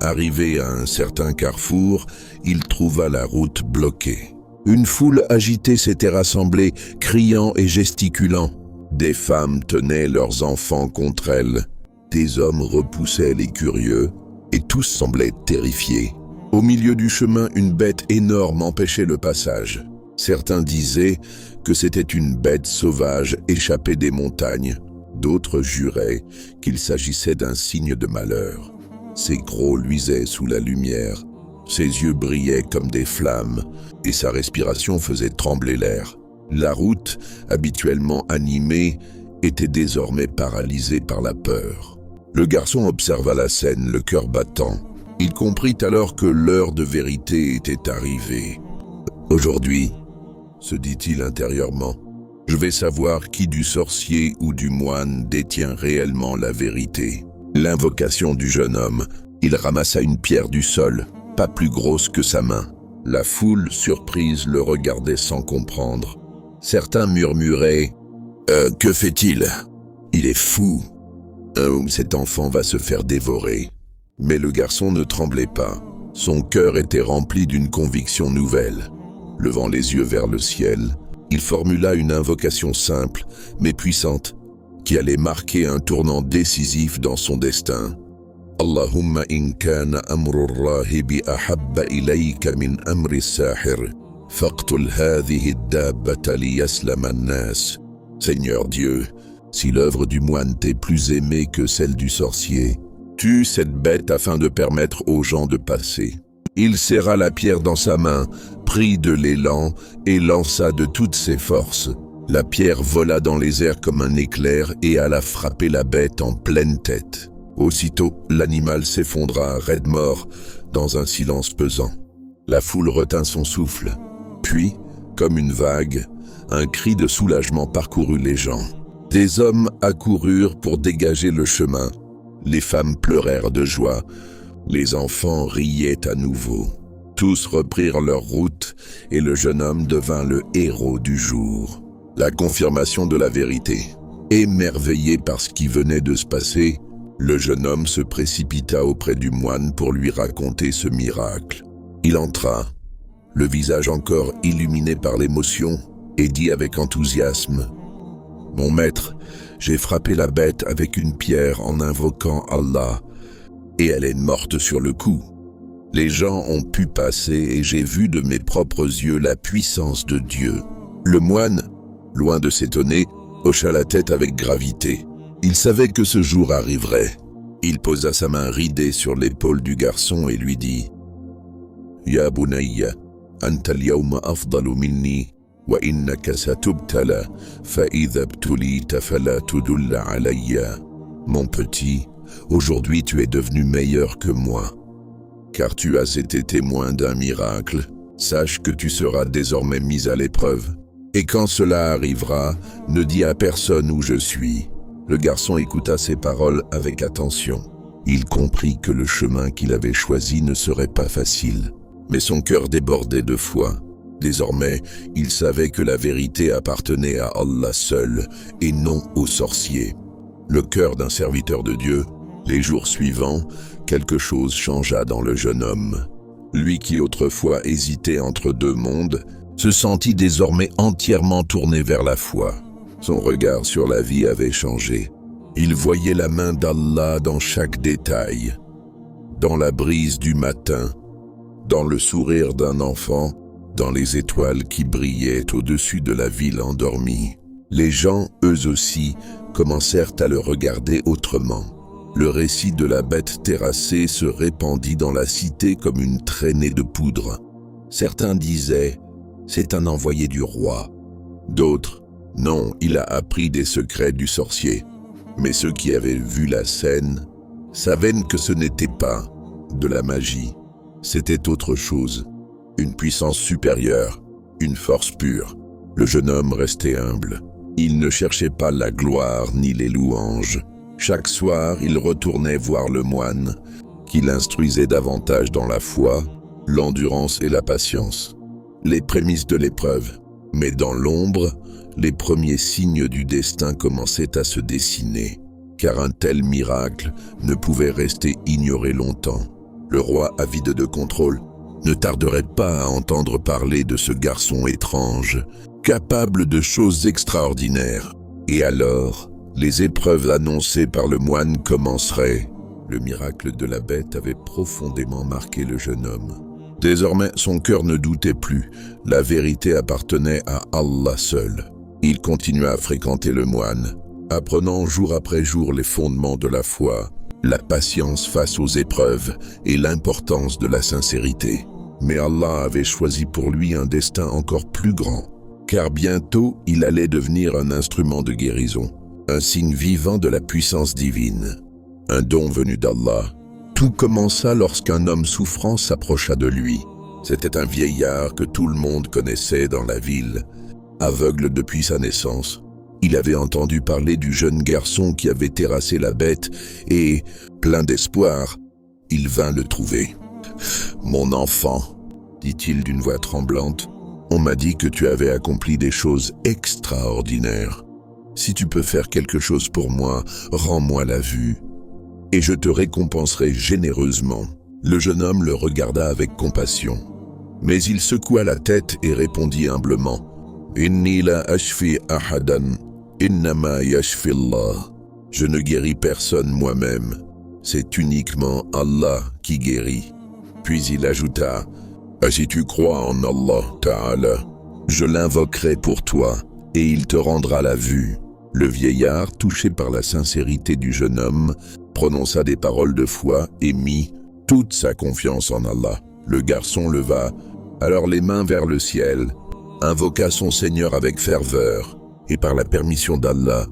arrivé à un certain carrefour, il trouva la route bloquée. Une foule agitée s'était rassemblée, criant et gesticulant. Des femmes tenaient leurs enfants contre elles. Des hommes repoussaient les curieux, et tous semblaient terrifiés. Au milieu du chemin, une bête énorme empêchait le passage. Certains disaient que c'était une bête sauvage échappée des montagnes. D'autres juraient qu'il s'agissait d'un signe de malheur. Ses crocs luisaient sous la lumière, ses yeux brillaient comme des flammes, et sa respiration faisait trembler l'air. La route, habituellement animée, était désormais paralysée par la peur. Le garçon observa la scène, le cœur battant. Il comprit alors que l'heure de vérité était arrivée. « Aujourd'hui, se dit-il intérieurement, je vais savoir qui du sorcier ou du moine détient réellement la vérité. » L'invocation du jeune homme, il ramassa une pierre du sol, pas plus grosse que sa main. La foule, surprise, le regardait sans comprendre. Certains murmuraient « Que fait-il ? Il est fou. Cet enfant va se faire dévorer. » Mais le garçon ne tremblait pas. Son cœur était rempli d'une conviction nouvelle. Levant les yeux vers le ciel, il formula une invocation simple, mais puissante, qui allait marquer un tournant décisif dans son destin. « Allahumma in kana amru rahibi ahabba ilayka min amri sahir, faqtul hadhihi dabbata liyaslama an-nas. » Seigneur Dieu, si l'œuvre du moine t'est plus aimée que celle du sorcier, tue cette bête afin de permettre aux gens de passer. Il serra la pierre dans sa main, prit de l'élan et lança de toutes ses forces. La pierre vola dans les airs comme un éclair et alla frapper la bête en pleine tête. Aussitôt, l'animal s'effondra raide mort dans un silence pesant. La foule retint son souffle. Puis, comme une vague, un cri de soulagement parcourut les gens. Des hommes accoururent pour dégager le chemin. Les femmes pleurèrent de joie. Les enfants riaient à nouveau. Tous reprirent leur route et le jeune homme devint le héros du jour. La confirmation de la vérité. Émerveillé par ce qui venait de se passer, le jeune homme se précipita auprès du moine pour lui raconter ce miracle. Il entra, le visage encore illuminé par l'émotion, et dit avec enthousiasme « Mon maître, j'ai frappé la bête avec une pierre en invoquant Allah, et elle est morte sur le coup. Les gens ont pu passer et j'ai vu de mes propres yeux la puissance de Dieu. » Le moine, loin de s'étonner, hocha la tête avec gravité. Il savait que ce jour arriverait. Il posa sa main ridée sur l'épaule du garçon et lui dit « Ya bunayya, anta al-yawma afdalu minni, wa innaka satubtala, fa idha btulita fala tudulla alayya. » Mon petit, aujourd'hui tu es devenu meilleur que moi, car tu as été témoin d'un miracle. Sache que tu seras désormais mis à l'épreuve. Et quand cela arrivera, ne dis à personne où je suis. Le garçon écouta ces paroles avec attention. Il comprit que le chemin qu'il avait choisi ne serait pas facile. Mais son cœur débordait de foi. Désormais, il savait que la vérité appartenait à Allah seul et non aux sorciers. Le cœur d'un serviteur de Dieu, les jours suivants, quelque chose changea dans le jeune homme. Lui qui autrefois hésitait entre deux mondes, se sentit désormais entièrement tourné vers la foi. Son regard sur la vie avait changé. Il voyait la main d'Allah dans chaque détail, dans la brise du matin, dans le sourire d'un enfant, dans les étoiles qui brillaient au-dessus de la ville endormie. Les gens, eux aussi, commencèrent à le regarder autrement. Le récit de la bête terrassée se répandit dans la cité comme une traînée de poudre. Certains disaient « c'est un envoyé du roi ». D'autres « non, il a appris des secrets du sorcier ». Mais ceux qui avaient vu la scène savaient que ce n'était pas de la magie. C'était autre chose, une puissance supérieure, une force pure. Le jeune homme restait humble. Il ne cherchait pas la gloire ni les louanges. Chaque soir, il retournait voir le moine, qui l'instruisait davantage dans la foi, l'endurance et la patience. Les prémices de l'épreuve. Mais dans l'ombre, les premiers signes du destin commençaient à se dessiner, car un tel miracle ne pouvait rester ignoré longtemps. Le roi, avide de contrôle, ne tarderait pas à entendre parler de ce garçon étrange, capable de choses extraordinaires. Et alors, les épreuves annoncées par le moine commenceraient. Le miracle de la bête avait profondément marqué le jeune homme. Désormais, son cœur ne doutait plus. La vérité appartenait à Allah seul. Il continua à fréquenter le moine, apprenant jour après jour les fondements de la foi, la patience face aux épreuves et l'importance de la sincérité. Mais Allah avait choisi pour lui un destin encore plus grand. car bientôt il allait devenir un instrument de guérison, un signe vivant de la puissance divine, un don venu d'Allah. Tout commença lorsqu'un homme souffrant s'approcha de lui. C'était un vieillard que tout le monde connaissait dans la ville, aveugle depuis sa naissance. Il avait entendu parler du jeune garçon qui avait terrassé la bête et, plein d'espoir, il vint le trouver. « Mon enfant, dit-il d'une voix tremblante, on m'a dit que tu avais accompli des choses extraordinaires. Si tu peux faire quelque chose pour moi, rends-moi la vue, et je te récompenserai généreusement. » Le jeune homme le regarda avec compassion, mais il secoua la tête et répondit humblement, « Inni la ashfi ahadan, innama yashfi Allah. » Je ne guéris personne moi-même, c'est uniquement Allah qui guérit. Puis il ajouta, « Si tu crois en Allah Ta'ala, je l'invoquerai pour toi, et il te rendra la vue. » Le vieillard, touché par la sincérité du jeune homme, prononça des paroles de foi et mit toute sa confiance en Allah. Le garçon leva alors les mains vers le ciel, invoqua son Seigneur avec ferveur, et par la permission d'Allah,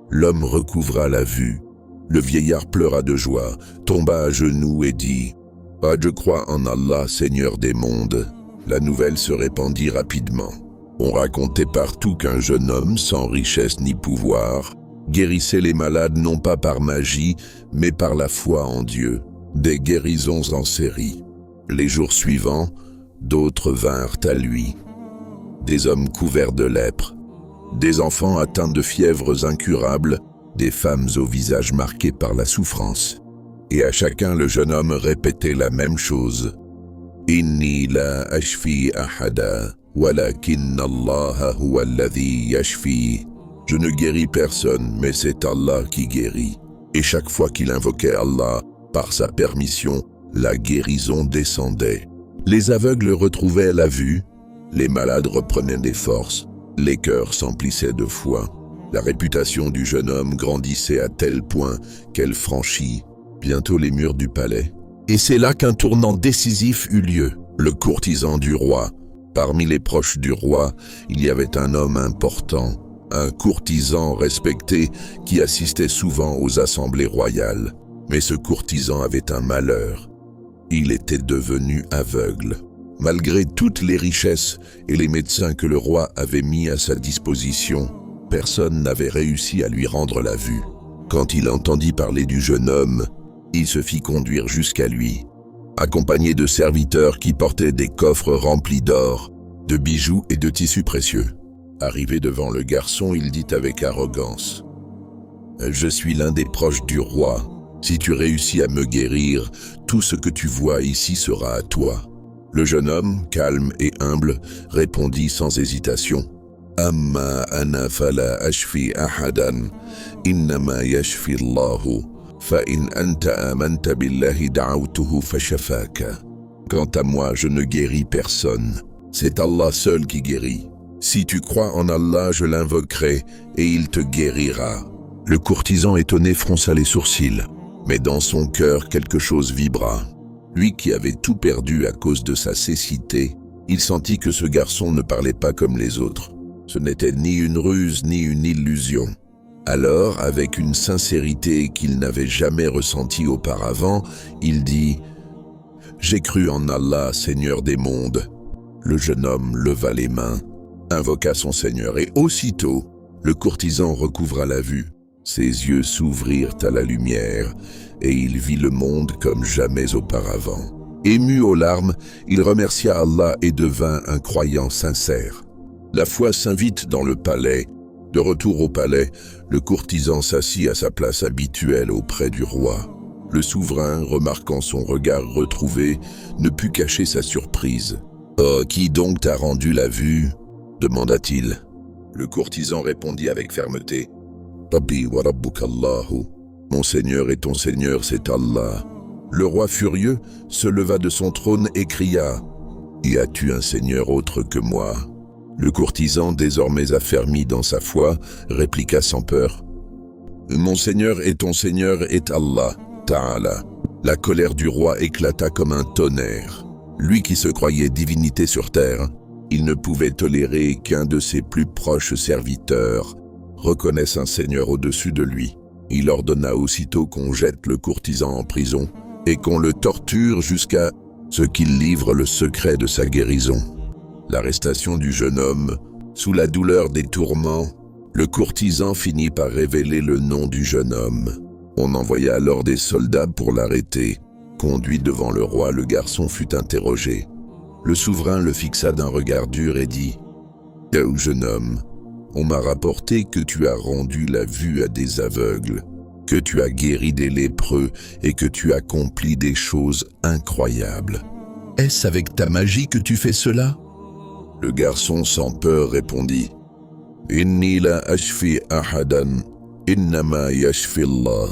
l'homme recouvra la vue. Le vieillard pleura de joie, tomba à genoux et dit, « Ah, je crois en Allah, Seigneur des mondes. » La nouvelle se répandit rapidement. On racontait partout qu'un jeune homme sans richesse ni pouvoir guérissait les malades non pas par magie, mais par la foi en Dieu. Des guérisons en série. Les jours suivants, d'autres vinrent à lui. Des hommes couverts de lèpre, des enfants atteints de fièvres incurables, des femmes au visage marqué par la souffrance. Et à chacun le jeune homme répétait la même chose. « Inni la ashfi ahada, walakin Allah huwa alladhi yashfi. » Je ne guéris personne, mais c'est Allah qui guérit. Et chaque fois qu'il invoquait Allah, par sa permission, la guérison descendait. Les aveugles retrouvaient la vue, les malades reprenaient des forces, les cœurs s'emplissaient de foi. La réputation du jeune homme grandissait à tel point qu'elle franchit bientôt les murs du palais. Et c'est là qu'un tournant décisif eut lieu. Le courtisan du roi. Parmi les proches du roi, il y avait un homme important, un courtisan respecté qui assistait souvent aux assemblées royales. Mais ce courtisan avait un malheur. Il était devenu aveugle. Malgré toutes les richesses et les médecins que le roi avait mis à sa disposition, personne n'avait réussi à lui rendre la vue. Quand il entendit parler du jeune homme, il se fit conduire jusqu'à lui, accompagné de serviteurs qui portaient des coffres remplis d'or, de bijoux et de tissus précieux. Arrivé devant le garçon, il dit avec arrogance, « Je suis l'un des proches du roi. Si tu réussis à me guérir, tout ce que tu vois ici sera à toi. » Le jeune homme, calme et humble, répondit sans hésitation, « Amma ana fala ashfi ahadan, innama yashfi Allahu, fa in anta amanta billahi da'awtuhu fashafaka. » Quant à moi, je ne guéris personne. C'est Allah seul qui guérit. Si tu crois en Allah, je l'invoquerai et il te guérira. Le courtisan étonné fronça les sourcils, mais dans son cœur quelque chose vibra. Lui qui avait tout perdu à cause de sa cécité, il sentit que ce garçon ne parlait pas comme les autres. Ce n'était ni une ruse ni une illusion. Alors, avec une sincérité qu'il n'avait jamais ressentie auparavant, il dit « J'ai cru en Allah, Seigneur des mondes. » Le jeune homme leva les mains, invoqua son Seigneur et aussitôt, le courtisan recouvra la vue. Ses yeux s'ouvrirent à la lumière et il vit le monde comme jamais auparavant. Ému aux larmes, il remercia Allah et devint un croyant sincère. La foi s'invite dans le palais. De retour au palais, le courtisan s'assit à sa place habituelle auprès du roi. Le souverain, remarquant son regard retrouvé, ne put cacher sa surprise. « Oh, qui donc t'a rendu la vue ?» demanda-t-il. Le courtisan répondit avec fermeté. « Rabbi wa rabbuka Allahu. » Mon Seigneur et ton Seigneur, c'est Allah. Le roi furieux se leva de son trône et cria « Y as-tu un Seigneur autre que moi ?» Le courtisan, désormais affermi dans sa foi, répliqua sans peur « Mon Seigneur et ton Seigneur est Allah, Ta'ala. » La colère du roi éclata comme un tonnerre. Lui qui se croyait divinité sur terre Il ne pouvait tolérer qu'un de ses plus proches serviteurs reconnaisse un seigneur au-dessus de lui. Il ordonna aussitôt qu'on jette le courtisan en prison et qu'on le torture jusqu'à ce qu'il livre le secret de sa guérison. L'arrestation du jeune homme, sous la douleur des tourments, le courtisan finit par révéler le nom du jeune homme. On envoya alors des soldats pour l'arrêter. Conduit devant le roi, le garçon fut interrogé. Le souverain le fixa d'un regard dur et dit « Ô jeune homme, on m'a rapporté que tu as rendu la vue à des aveugles, que tu as guéri des lépreux et que tu accomplis des choses incroyables. Est-ce avec ta magie que tu fais cela ?» Le garçon sans peur répondit « Inni la ashfi ahadan, innama yashfi Allah. »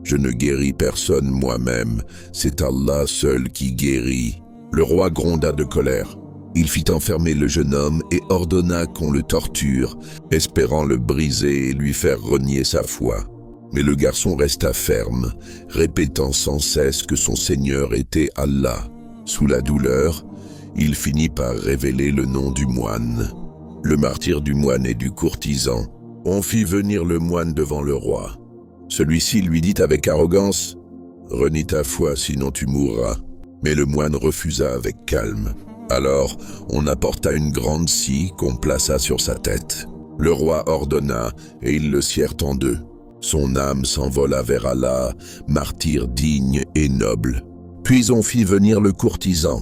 Je ne guéris personne moi-même, c'est Allah seul qui guérit. Le roi gronda de colère. Il fit enfermer le jeune homme et ordonna qu'on le torture, espérant le briser et lui faire renier sa foi. Mais le garçon resta ferme, répétant sans cesse que son Seigneur était Allah. Sous la douleur, il finit par révéler le nom du moine. Le martyre du moine et du courtisan. On fit venir le moine devant le roi. Celui-ci lui dit avec arrogance « Renie ta foi, sinon tu mourras. » Mais le moine refusa avec calme. Alors, on apporta une grande scie qu'on plaça sur sa tête. Le roi ordonna, et ils le scièrent en deux. Son âme s'envola vers Allah, martyr digne et noble. Puis on fit venir le courtisan.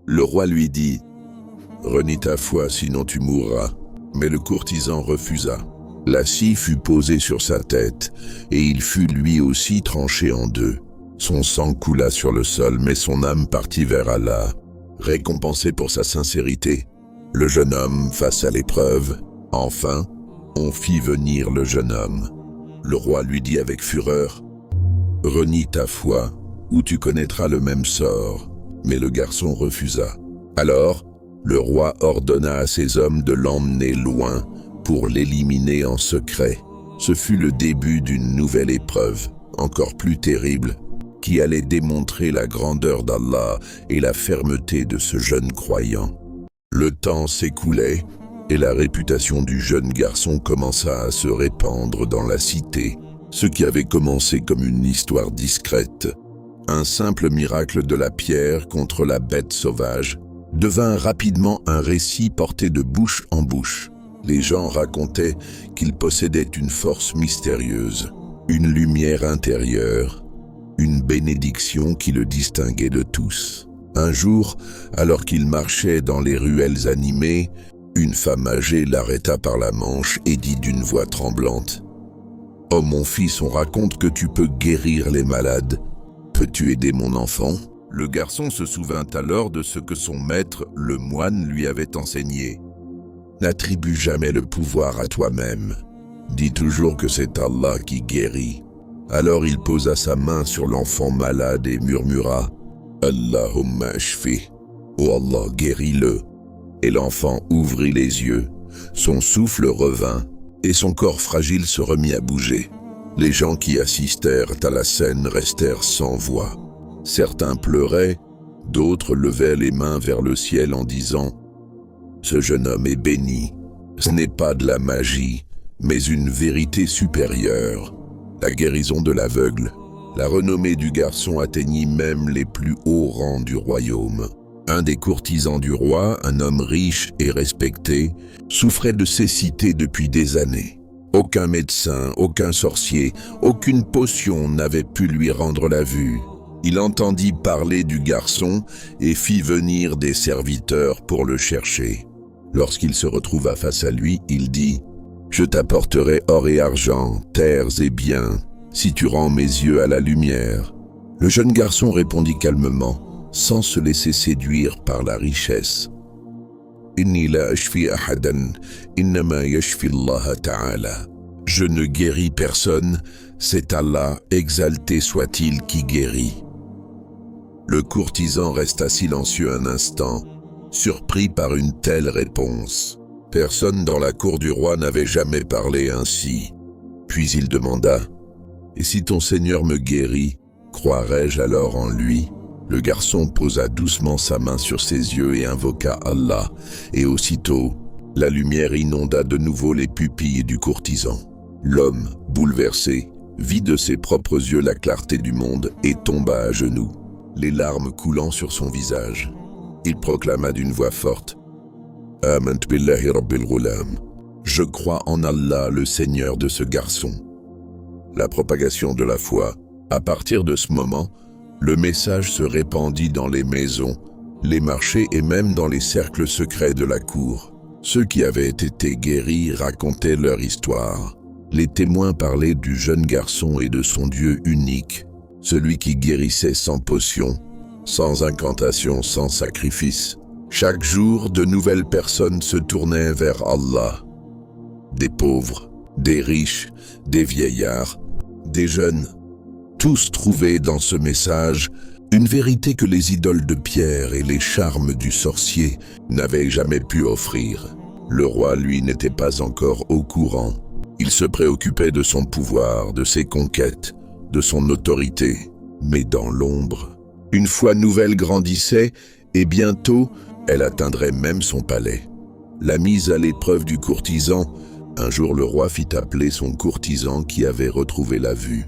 Le roi lui dit « Renie ta foi, sinon tu mourras. » Mais le courtisan refusa. La scie fut posée sur sa tête, et il fut lui aussi tranché en deux. Son sang coula sur le sol, mais son âme partit vers Allah. Récompensé pour sa sincérité, le jeune homme face à l'épreuve, enfin, on fit venir le jeune homme. Le roi lui dit avec fureur, « Renie ta foi, ou tu connaîtras le même sort. » Mais le garçon refusa. Alors, le roi ordonna à ses hommes de l'emmener loin pour l'éliminer en secret. Ce fut le début d'une nouvelle épreuve, encore plus terrible, qui allait démontrer la grandeur d'Allah et la fermeté de ce jeune croyant. Le temps s'écoulait et la réputation du jeune garçon commença à se répandre dans la cité, ce qui avait commencé comme une histoire discrète. Un simple miracle de la pierre contre la bête sauvage devint rapidement un récit porté de bouche en bouche. Les gens racontaient qu'il possédait une force mystérieuse, une lumière intérieure, une bénédiction qui le distinguait de tous. Un jour, alors qu'il marchait dans les ruelles animées, une femme âgée l'arrêta par la manche et dit d'une voix tremblante « Oh mon fils, on raconte que tu peux guérir les malades. Peux-tu aider mon enfant ?» Le garçon se souvint alors de ce que son maître, le moine, lui avait enseigné. « N'attribue jamais le pouvoir à toi-même. Dis toujours que c'est Allah qui guérit. » Alors il posa sa main sur l'enfant malade et murmura « Allahumma ashfi, oh Allah, guéris-le » Et l'enfant ouvrit les yeux, son souffle revint et son corps fragile se remit à bouger. Les gens qui assistèrent à la scène restèrent sans voix. Certains pleuraient, d'autres levaient les mains vers le ciel en disant « Ce jeune homme est béni, ce n'est pas de la magie, mais une vérité supérieure. » La guérison de l'aveugle, la renommée du garçon atteignit même les plus hauts rangs du royaume. Un des courtisans du roi, un homme riche et respecté, souffrait de cécité depuis des années. Aucun médecin, aucun sorcier, aucune potion n'avait pu lui rendre la vue. Il entendit parler du garçon et fit venir des serviteurs pour le chercher. Lorsqu'il se retrouva face à lui, il dit « Je t'apporterai or et argent, terres et biens, si tu rends mes yeux à la lumière. » Le jeune garçon répondit calmement, sans se laisser séduire par la richesse. « Inni la ashfi ahadan, innama yashfi Allah ta'ala. » Je ne guéris personne, c'est Allah, exalté soit-il, qui guérit. Le courtisan resta silencieux un instant, surpris par une telle réponse. Personne dans la cour du roi n'avait jamais parlé ainsi. Puis il demanda « Et si ton Seigneur me guérit, croirai-je alors en lui ?» Le garçon posa doucement sa main sur ses yeux et invoqua Allah, et aussitôt, la lumière inonda de nouveau les pupilles du courtisan. L'homme, bouleversé, vit de ses propres yeux la clarté du monde et tomba à genoux, les larmes coulant sur son visage. Il proclama d'une voix forte « Amant billahi rabbil ghulam » « Je crois en Allah, le Seigneur de ce garçon. » La propagation de la foi. À partir de ce moment, le message se répandit dans les maisons, les marchés et même dans les cercles secrets de la cour. Ceux qui avaient été guéris racontaient leur histoire. Les témoins parlaient du jeune garçon et de son Dieu unique, celui qui guérissait sans potion, sans incantation, sans sacrifice. Chaque jour, de nouvelles personnes se tournaient vers Allah. Des pauvres, des riches, des vieillards, des jeunes. Tous trouvaient dans ce message une vérité que les idoles de pierre et les charmes du sorcier n'avaient jamais pu offrir. Le roi, lui, n'était pas encore au courant. Il se préoccupait de son pouvoir, de ses conquêtes, de son autorité. Mais dans l'ombre, une foi nouvelle grandissait et bientôt, elle atteindrait même son palais. La mise à l'épreuve du courtisan. Un jour, le roi fit appeler son courtisan qui avait retrouvé la vue.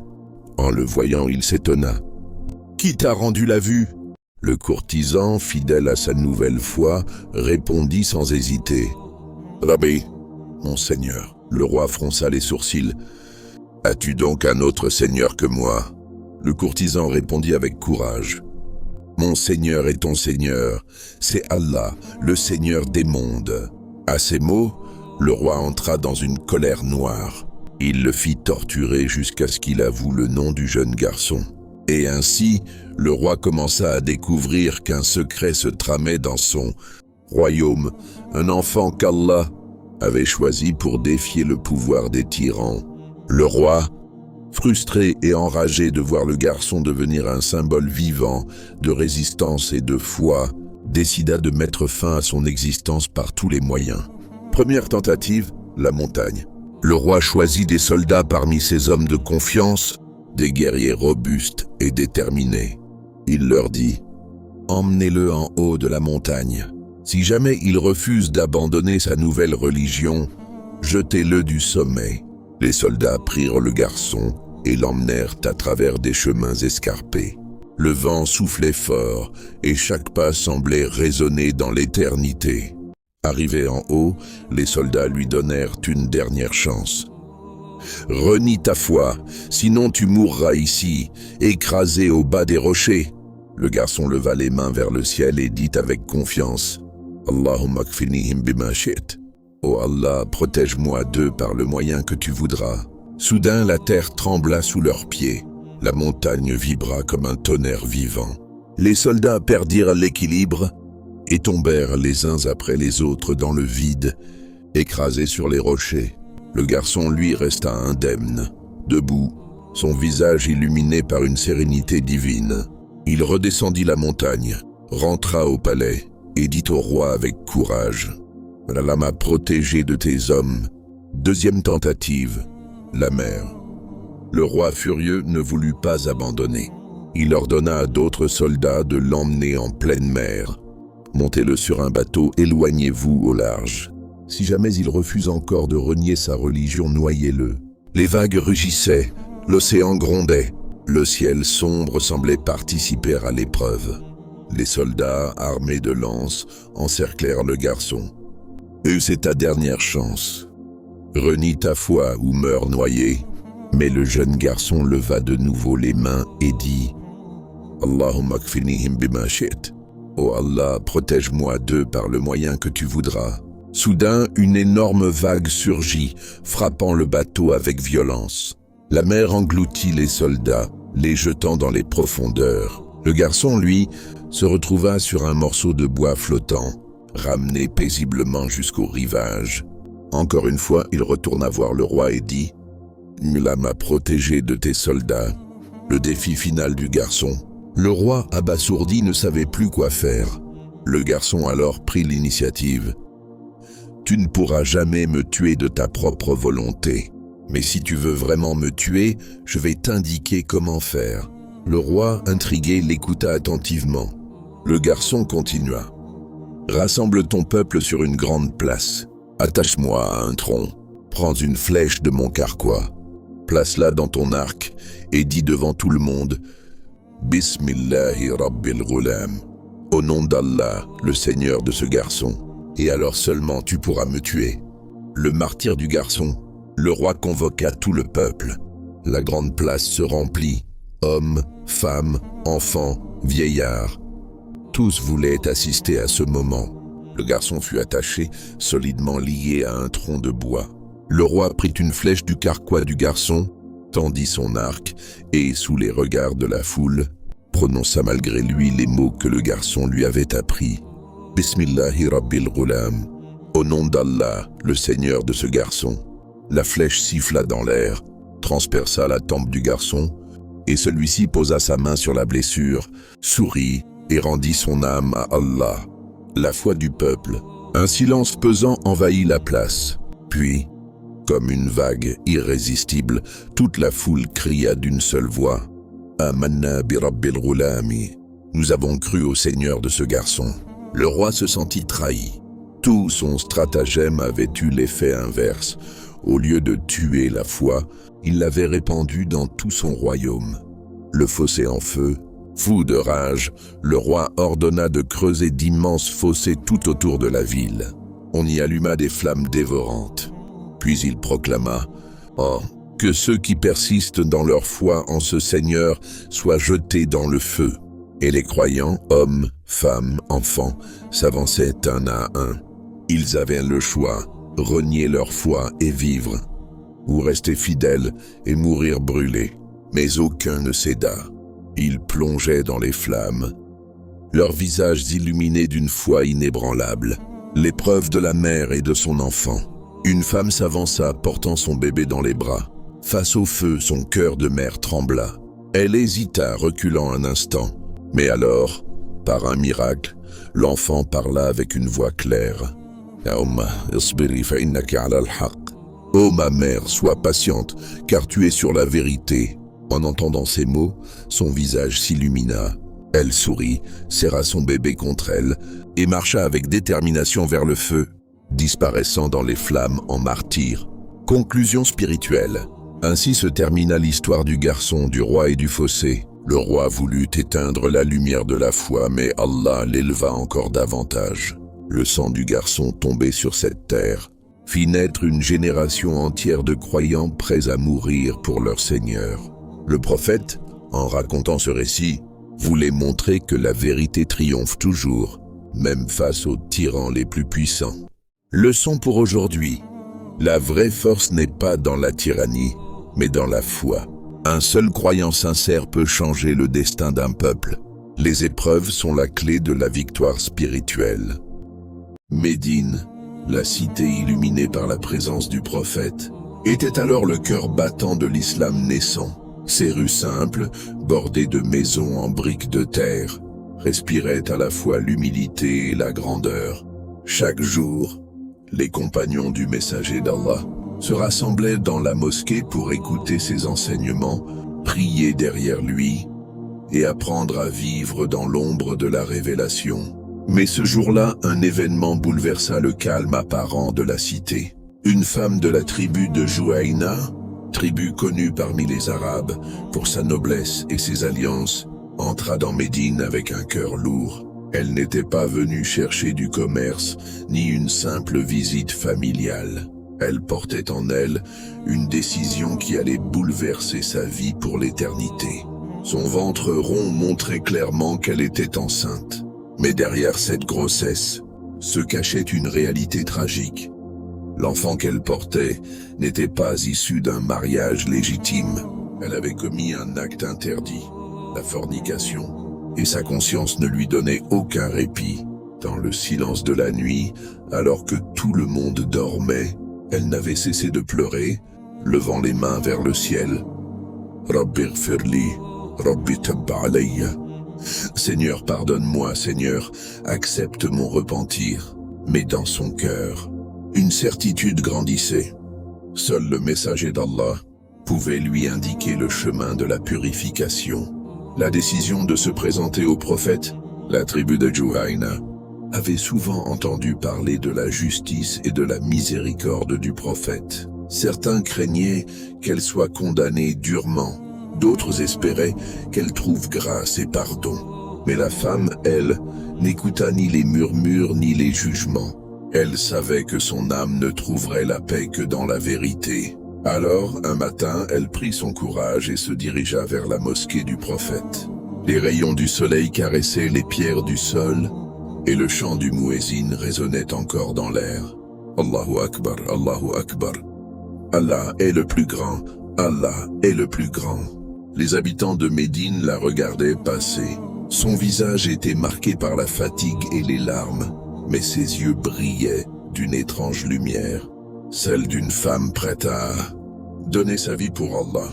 En le voyant, il s'étonna. « Qui t'a rendu la vue ?» Le courtisan, fidèle à sa nouvelle foi, répondit sans hésiter. « Rabbi, mon seigneur. » Le roi fronça les sourcils. « As-tu donc un autre seigneur que moi ?» Le courtisan répondit avec courage. « Mon seigneur est ton seigneur, c'est Allah, le seigneur des mondes. » À ces mots, le roi entra dans une colère noire. Il le fit torturer jusqu'à ce qu'il avoue le nom du jeune garçon. Et ainsi, le roi commença à découvrir qu'un secret se tramait dans son royaume, un enfant qu'Allah avait choisi pour défier le pouvoir des tyrans. Le roi, frustré et enragé de voir le garçon devenir un symbole vivant de résistance et de foi, décida de mettre fin à son existence par tous les moyens. Première tentative, la montagne. Le roi choisit des soldats parmi ses hommes de confiance, des guerriers robustes et déterminés. Il leur dit « Emmenez-le en haut de la montagne. Si jamais il refuse d'abandonner sa nouvelle religion, jetez-le du sommet. » Les soldats prirent le garçon et l'emmenèrent à travers des chemins escarpés. Le vent soufflait fort et chaque pas semblait résonner dans l'éternité. Arrivé en haut, les soldats lui donnèrent une dernière chance. « Renie ta foi, sinon tu mourras ici, écrasé au bas des rochers. » Le garçon leva les mains vers le ciel et dit avec confiance « Allahumma kfinihim bima shi't. » « Oh Allah, protège-moi d'eux par le moyen que tu voudras. » Soudain, la terre trembla sous leurs pieds. La montagne vibra comme un tonnerre vivant. Les soldats perdirent l'équilibre et tombèrent les uns après les autres dans le vide, écrasés sur les rochers. Le garçon, lui, resta indemne, debout, son visage illuminé par une sérénité divine. Il redescendit la montagne, rentra au palais et dit au roi avec courage « Allah m'a protégé de tes hommes. » Deuxième tentative, la mer. Le roi furieux ne voulut pas abandonner. Il ordonna à d'autres soldats de l'emmener en pleine mer. « Montez-le sur un bateau, éloignez-vous au large. Si jamais il refuse encore de renier sa religion, noyez-le. » Les vagues rugissaient, l'océan grondait, le ciel sombre semblait participer à l'épreuve. Les soldats, armés de lances, encerclèrent le garçon. « C'est ta dernière chance. Renie ta foi ou meurs noyé. » Mais le jeune garçon leva de nouveau les mains et dit « Allahumma kfinihim bima shi't. » Oh Allah, protège-moi d'eux par le moyen que tu voudras. Soudain, une énorme vague surgit, frappant le bateau avec violence. La mer engloutit les soldats, les jetant dans les profondeurs. Le garçon, lui, se retrouva sur un morceau de bois flottant, ramené paisiblement jusqu'au rivage. Encore une fois, il retourna voir le roi et dit « Allah m'a protégé de tes soldats. » Le défi final du garçon. Le roi, abasourdi, ne savait plus quoi faire. Le garçon alors prit l'initiative. « Tu ne pourras jamais me tuer de ta propre volonté. Mais si tu veux vraiment me tuer, je vais t'indiquer comment faire. » Le roi, intrigué, l'écouta attentivement. Le garçon continua. « Rassemble ton peuple sur une grande place. Attache-moi à un tronc. Prends une flèche de mon carquois. Place-la dans ton arc et dis devant tout le monde « Bismillahi Rabbil Ghulam » au nom d'Allah, le Seigneur de ce garçon. Et alors seulement tu pourras me tuer. Le martyre du garçon, le roi convoqua tout le peuple. La grande place se remplit. Hommes, femmes, enfants, vieillards. Tous voulaient assister à ce moment. Le garçon fut attaché, solidement lié à un tronc de bois. Le roi prit une flèche du carquois du garçon, tendit son arc et, sous les regards de la foule, prononça malgré lui les mots que le garçon lui avait appris. « Bismillahi Rabbil Ghulam » au nom d'Allah, le Seigneur de ce garçon. La flèche siffla dans l'air, transperça la tempe du garçon, et celui-ci posa sa main sur la blessure, sourit et rendit son âme à Allah. La foi du peuple. Un silence pesant envahit la place. Puis, comme une vague irrésistible, toute la foule cria d'une seule voix « Amanna bi Rabbil Ghulami » Nous avons cru au Seigneur de ce garçon. Le roi se sentit trahi. Tout son stratagème avait eu l'effet inverse. Au lieu de tuer la foi, il l'avait répandue dans tout son royaume. Le fossé en feu, fou de rage, le roi ordonna de creuser d'immenses fossés tout autour de la ville. On y alluma des flammes dévorantes. Puis il proclama « Oh, que ceux qui persistent dans leur foi en ce Seigneur soient jetés dans le feu. » Et les croyants, hommes, femmes, enfants, s'avançaient un à un. Ils avaient le choix, renier leur foi et vivre, ou rester fidèles et mourir brûlés. Mais aucun ne céda. Ils plongeaient dans les flammes, leurs visages illuminés d'une foi inébranlable. L'épreuve de la mère et de son enfant. Une femme s'avança portant son bébé dans les bras. Face au feu, son cœur de mère trembla. Elle hésita, reculant un instant. Mais alors, par un miracle, l'enfant parla avec une voix claire. « Oh ma mère, sois patiente, car tu es sur la vérité. » En entendant ces mots, son visage s'illumina. Elle sourit, serra son bébé contre elle et marcha avec détermination vers le feu, disparaissant dans les flammes en martyr. Conclusion spirituelle. Ainsi se termina l'histoire du garçon, du roi et du fossé. Le roi voulut éteindre la lumière de la foi, mais Allah l'éleva encore davantage. Le sang du garçon tombé sur cette terre fit naître une génération entière de croyants prêts à mourir pour leur Seigneur. Le prophète, en racontant ce récit, voulait montrer que la vérité triomphe toujours, même face aux tyrans les plus puissants. Leçon pour aujourd'hui. La vraie force n'est pas dans la tyrannie, mais dans la foi. Un seul croyant sincère peut changer le destin d'un peuple. Les épreuves sont la clé de la victoire spirituelle. Médine, la cité illuminée par la présence du prophète, était alors le cœur battant de l'islam naissant. Ces rues simples, bordées de maisons en briques de terre, respiraient à la fois l'humilité et la grandeur. Chaque jour, les compagnons du messager d'Allah se rassemblaient dans la mosquée pour écouter ses enseignements, prier derrière lui et apprendre à vivre dans l'ombre de la révélation. Mais ce jour-là, un événement bouleversa le calme apparent de la cité. Une femme de la tribu de Juhayna, tribu connue parmi les Arabes pour sa noblesse et ses alliances, entra dans Médine avec un cœur lourd. Elle n'était pas venue chercher du commerce, ni une simple visite familiale. Elle portait en elle une décision qui allait bouleverser sa vie pour l'éternité. Son ventre rond montrait clairement qu'elle était enceinte. Mais derrière cette grossesse se cachait une réalité tragique. L'enfant qu'elle portait n'était pas issu d'un mariage légitime. Elle avait commis un acte interdit, la fornication, et sa conscience ne lui donnait aucun répit. Dans le silence de la nuit, alors que tout le monde dormait, elle n'avait cessé de pleurer, levant les mains vers le ciel. « Rabbi ighfirli, Rabbi tabba alayya » Seigneur, pardonne-moi, Seigneur, accepte mon repentir. Mais dans son cœur, une certitude grandissait. Seul le messager d'Allah pouvait lui indiquer le chemin de la purification. La décision de se présenter au prophète, la tribu de Juhayna, avait souvent entendu parler de la justice et de la miséricorde du prophète. Certains craignaient qu'elle soit condamnée durement, d'autres espéraient qu'elle trouve grâce et pardon. Mais la femme, elle, n'écouta ni les murmures ni les jugements. Elle savait que son âme ne trouverait la paix que dans la vérité. Alors, un matin, elle prit son courage et se dirigea vers la mosquée du prophète. Les rayons du soleil caressaient les pierres du sol, et le chant du muezzin résonnait encore dans l'air. Allahu Akbar, Allahu Akbar. Allah est le plus grand, Allah est le plus grand. Les habitants de Médine la regardaient passer. Son visage était marqué par la fatigue et les larmes, mais ses yeux brillaient d'une étrange lumière, celle d'une femme prête à donner sa vie pour Allah.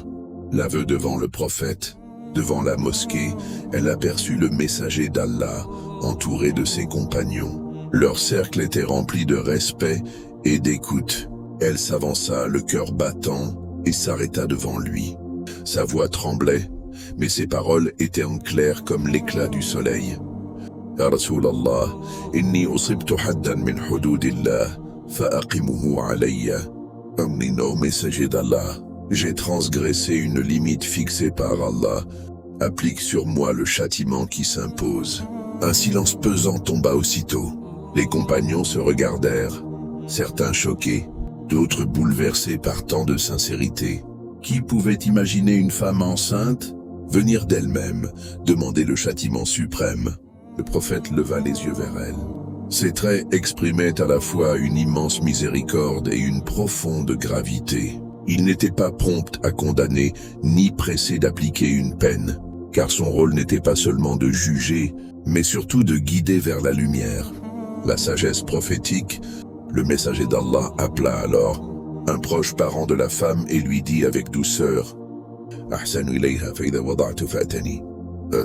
L'aveu devant le prophète, devant la mosquée, elle aperçut le messager d'Allah, entouré de ses compagnons. Leur cercle était rempli de respect et d'écoute. Elle s'avança, le cœur battant, et s'arrêta devant lui. Sa voix tremblait, mais ses paroles étaient en clair comme l'éclat du soleil. « Ya Rasulallah, inni usibtu haddan min hududillah, fa'aqimuhu alayya. » Ô messager d'Allah, j'ai transgressé une limite fixée par Allah. Applique sur moi le châtiment qui s'impose. Un silence pesant tomba aussitôt. Les compagnons se regardèrent, certains choqués, d'autres bouleversés par tant de sincérité. Qui pouvait imaginer une femme enceinte venir d'elle-même demander le châtiment suprême? Le prophète leva les yeux vers elle. Ses traits exprimaient à la fois une immense miséricorde et une profonde gravité. Il n'était pas prompt à condamner, ni pressé d'appliquer une peine, car son rôle n'était pas seulement de juger, mais surtout de guider vers la lumière. La sagesse prophétique, le messager d'Allah appela alors un proche parent de la femme et lui dit avec douceur « Ahsanu ilayha fa idha wada'tu fa'tani »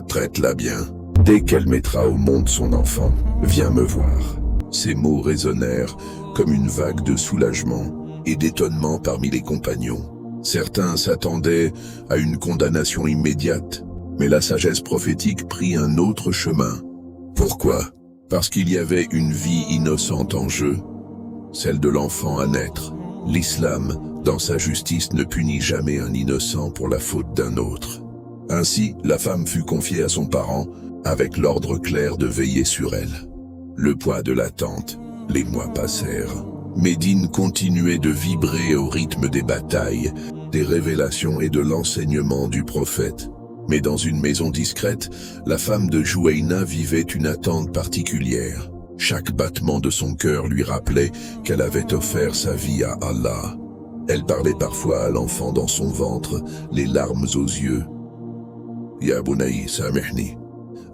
Traite-la bien. Dès qu'elle mettra au monde son enfant, viens me voir. Ces mots résonnèrent comme une vague de soulagement et d'étonnement parmi les compagnons. Certains s'attendaient à une condamnation immédiate, mais la sagesse prophétique prit un autre chemin. Pourquoi? Parce qu'il y avait une vie innocente en jeu, celle de l'enfant à naître. L'islam, dans sa justice, ne punit jamais un innocent pour la faute d'un autre. Ainsi, la femme fut confiée à son parent, avec l'ordre clair de veiller sur elle. Le poids de l'attente, les mois passèrent. Médine continuait de vibrer au rythme des batailles, des révélations et de l'enseignement du prophète. Mais dans une maison discrète, la femme de Juhayna vivait une attente particulière. Chaque battement de son cœur lui rappelait qu'elle avait offert sa vie à Allah. Elle parlait parfois à l'enfant dans son ventre, les larmes aux yeux. « Ya Bunay, samihni.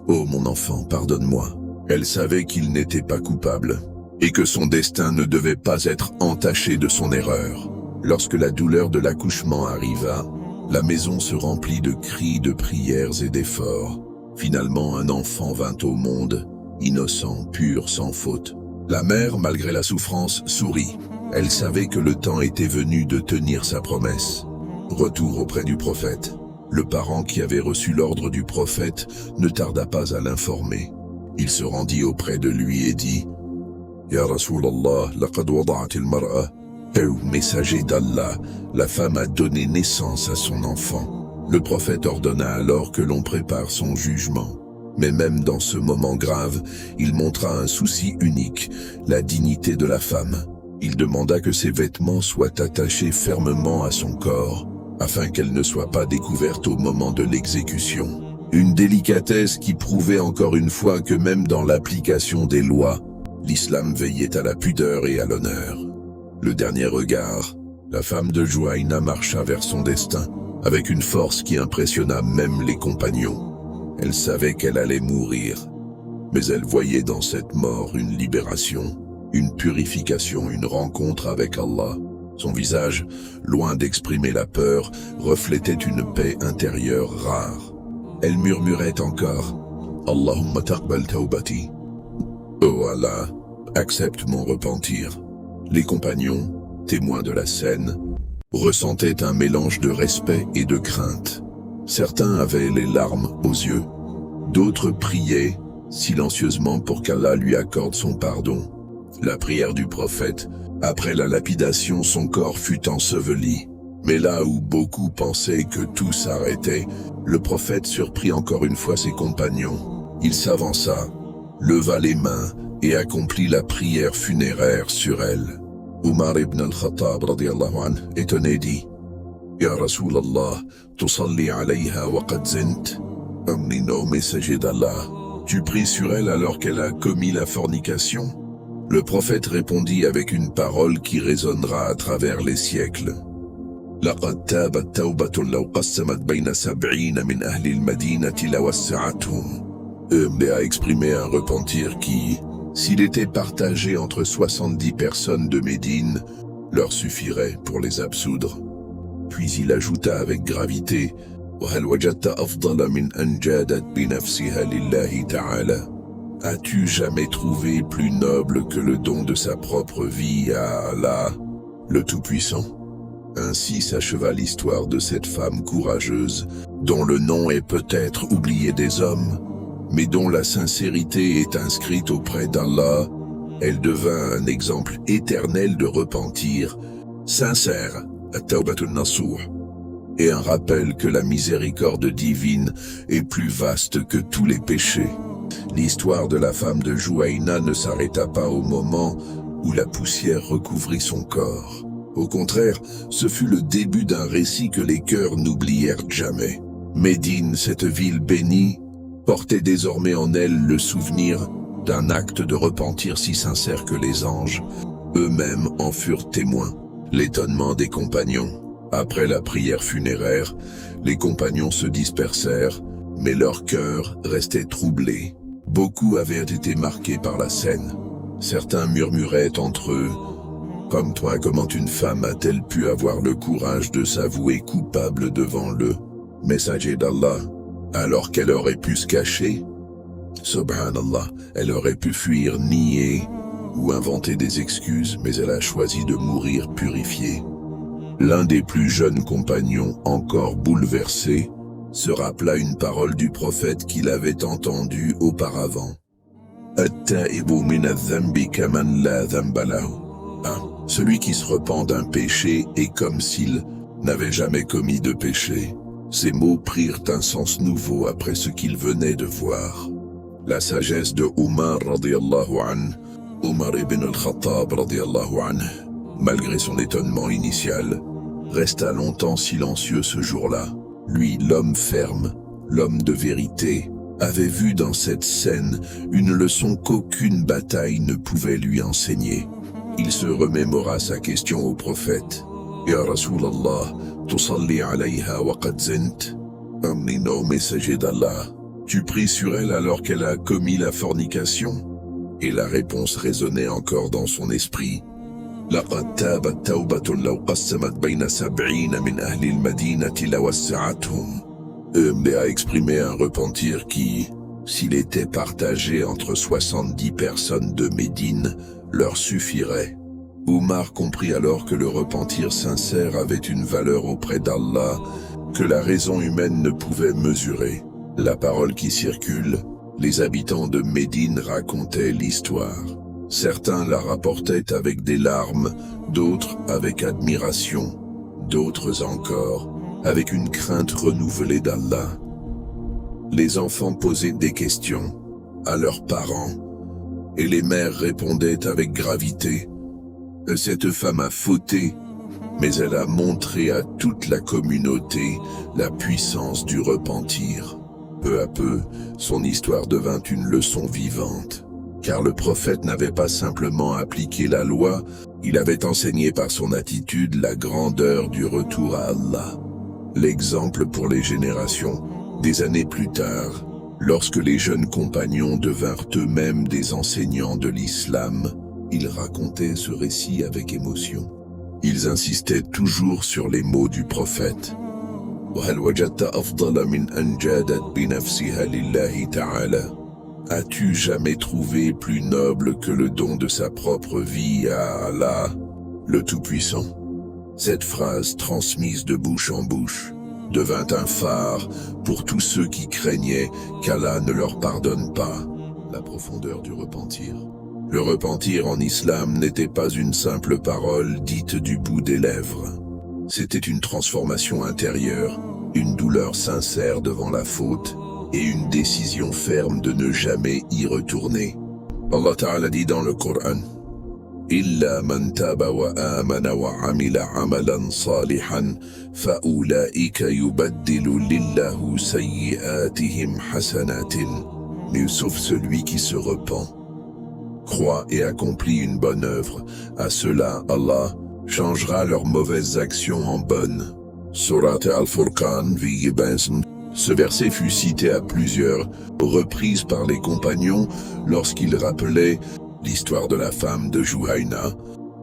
Oh mon enfant, pardonne-moi. » Elle savait qu'il n'était pas coupable et que son destin ne devait pas être entaché de son erreur. Lorsque la douleur de l'accouchement arriva, la maison se remplit de cris, de prières et d'efforts. Finalement, un enfant vint au monde, innocent, pur, sans faute. La mère, malgré la souffrance, sourit. Elle savait que le temps était venu de tenir sa promesse. Retour auprès du prophète. Le parent qui avait reçu l'ordre du prophète ne tarda pas à l'informer. Il se rendit auprès de lui et dit « Ya Rasulallah, laqad wada'at al-mar'a » Ô messager d'Allah, la femme a donné naissance à son enfant. Le prophète ordonna alors que l'on prépare son jugement. Mais même dans ce moment grave, il montra un souci unique, la dignité de la femme. Il demanda que ses vêtements soient attachés fermement à son corps, afin qu'elle ne soit pas découverte au moment de l'exécution. Une délicatesse qui prouvait encore une fois que même dans l'application des lois, l'islam veillait à la pudeur et à l'honneur. Le dernier regard, la femme de Juhayna marcha vers son destin, avec une force qui impressionna même les compagnons. Elle savait qu'elle allait mourir, mais elle voyait dans cette mort une libération, une purification, une rencontre avec Allah. Son visage, loin d'exprimer la peur, reflétait une paix intérieure rare. Elle murmurait encore « Allahumma taqbal tawbati » « Oh Allah, accepte mon repentir ». Les compagnons, témoins de la scène, ressentaient un mélange de respect et de crainte. Certains avaient les larmes aux yeux, d'autres priaient silencieusement pour qu'Allah lui accorde son pardon. La prière du prophète, après la lapidation, son corps fut enseveli. Mais là où beaucoup pensaient que tout s'arrêtait, le prophète surprit encore une fois ses compagnons. Il s'avança, leva les mains et accomplit la prière funéraire sur elle. Omar ibn al-Khattab radiyallahu anhu, étonné, dit: Ya Rasulallah, tusalli alayha wa qad zint. Ô messager d'Allah, tu pries sur elle alors qu'elle a commis la fornication? Le prophète répondit avec une parole qui résonnera à travers les siècles. لقد تابت توبة لو قسمت بين 70 من أهل المدينة لوسعتهم. A exprimé un repentir qui, s'il était partagé entre 70 personnes de Médine, leur suffirait pour les absoudre. Puis il ajouta avec gravité: وهل وجدت أفضل من أن جادت بنفسها لله تعالى. As-tu jamais trouvé plus noble que le don de sa propre vie à Allah, le Tout-Puissant? Ainsi s'acheva l'histoire de cette femme courageuse, dont le nom est peut-être oublié des hommes, mais dont la sincérité est inscrite auprès d'Allah. Elle devint un exemple éternel de repentir sincère, at-tawbatun nasuh, et un rappel que la miséricorde divine est plus vaste que tous les péchés. L'histoire de la femme de Juwayna ne s'arrêta pas au moment où la poussière recouvrit son corps. Au contraire, ce fut le début d'un récit que les cœurs n'oublièrent jamais. Médine, cette ville bénie, portait désormais en elle le souvenir d'un acte de repentir si sincère que les anges eux-mêmes en furent témoins. L'étonnement des compagnons. Après la prière funéraire, les compagnons se dispersèrent, mais leur cœur restait troublé. Beaucoup avaient été marqués par la scène. Certains murmuraient entre eux: Comme toi, comment une femme a-t-elle pu avoir le courage de s'avouer coupable devant le messager d'Allah, alors qu'elle aurait pu se cacher? Subhanallah, elle aurait pu fuir, nier ou inventer des excuses, mais elle a choisi de mourir purifiée. L'un des plus jeunes compagnons, encore bouleversé, se rappela une parole du prophète qu'il avait entendue auparavant. At-ta'ibu min adh-dhanbi kaman la dhanba lahu. Celui qui se repent d'un péché est comme s'il n'avait jamais commis de péché. Ces mots prirent un sens nouveau après ce qu'il venait de voir. La sagesse de Omar radiyallahu anhu, Omar ibn al-Khattab radiyallahu anhu, malgré son étonnement initial, resta longtemps silencieux ce jour-là. Lui, l'homme ferme, l'homme de vérité, avait vu dans cette scène une leçon qu'aucune bataille ne pouvait lui enseigner. Il se remémora sa question au prophète. Ya Rasulallah, tusalli alayha wa qad zint. Ô messager d'Allah, tu pries sur elle alors qu'elle a commis la fornication? Et la réponse résonnait encore dans son esprit. لقد تابت توبة لو قسمت بين 70 من أهل المدينة لوسعتهم. A exprimé un repentir qui, s'il était partagé entre 70 personnes de Médine, leur suffirait. Omar comprit alors que le repentir sincère avait une valeur auprès d'Allah que la raison humaine ne pouvait mesurer. La parole qui circule, les habitants de Médine racontaient l'histoire. Certains la rapportaient avec des larmes, d'autres avec admiration, d'autres encore avec une crainte renouvelée d'Allah. Les enfants posaient des questions à leurs parents, et les mères répondaient avec gravité: Cette femme a fauté, mais elle a montré à toute la communauté la puissance du repentir. Peu à peu, son histoire devint une leçon vivante. Car le prophète n'avait pas simplement appliqué la loi, il avait enseigné par son attitude la grandeur du retour à Allah. L'exemple pour les générations. Des années plus tard, lorsque les jeunes compagnons devinrent eux-mêmes des enseignants de l'islam, ils racontaient ce récit avec émotion. Ils insistaient toujours sur les mots du prophète. وَهَلْ وَجَدْتَ أَفْضَلَ مِنْ أَنْ جَادَتْ بِنَفْسِهَا لِلَّهِ تَعَالَى. As-tu jamais trouvé plus noble que le don de sa propre vie à Allah, le Tout-Puissant? Cette phrase transmise de bouche en bouche devint un phare pour tous ceux qui craignaient qu'Allah ne leur pardonne pas. La profondeur du repentir. Le repentir en islam n'était pas une simple parole dite du bout des lèvres. C'était une transformation intérieure, une douleur sincère devant la faute et une décision ferme de ne jamais y retourner. Allah Ta'ala dit dans le Coran: إِلَّا مَنْ تَابَ وَآمَنَ وَعَمِلَ عَمَلًا صَالِحًا فَأُولَئِكَ يُبَدِّلُ لِلَّهُ سَيِّئَاتِهِمْ حَسَنَاتٍ. Mais sauf celui qui se repent, croit et accomplit une bonne œuvre, à cela Allah changera leurs mauvaises actions en bonnes. Surat Al-Furqan, ce verset fut cité à plusieurs reprises par les compagnons lorsqu'ils rappelaient l'histoire de la femme de Juhayna,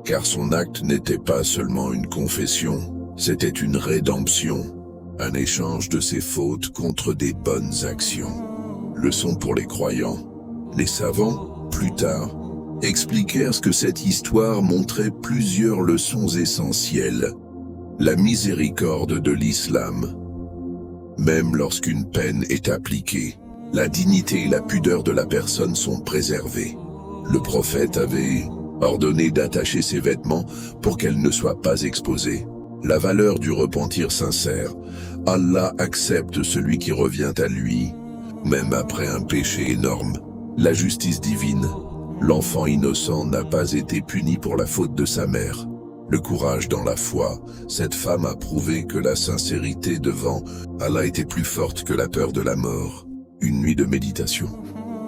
car son acte n'était pas seulement une confession, c'était une rédemption, un échange de ses fautes contre des bonnes actions. Leçon pour les croyants. Les savants, plus tard, expliquèrent que cette histoire montrait plusieurs leçons essentielles. La miséricorde de l'islam. Même lorsqu'une peine est appliquée, la dignité et la pudeur de la personne sont préservées. Le prophète avait ordonné d'attacher ses vêtements pour qu'elles ne soient pas exposées. La valeur du repentir sincère. Allah accepte celui qui revient à lui, même après un péché énorme. La justice divine. L'enfant innocent n'a pas été puni pour la faute de sa mère. Le courage dans la foi. Cette femme a prouvé que la sincérité devant Allah était plus forte que la peur de la mort. Une nuit de méditation.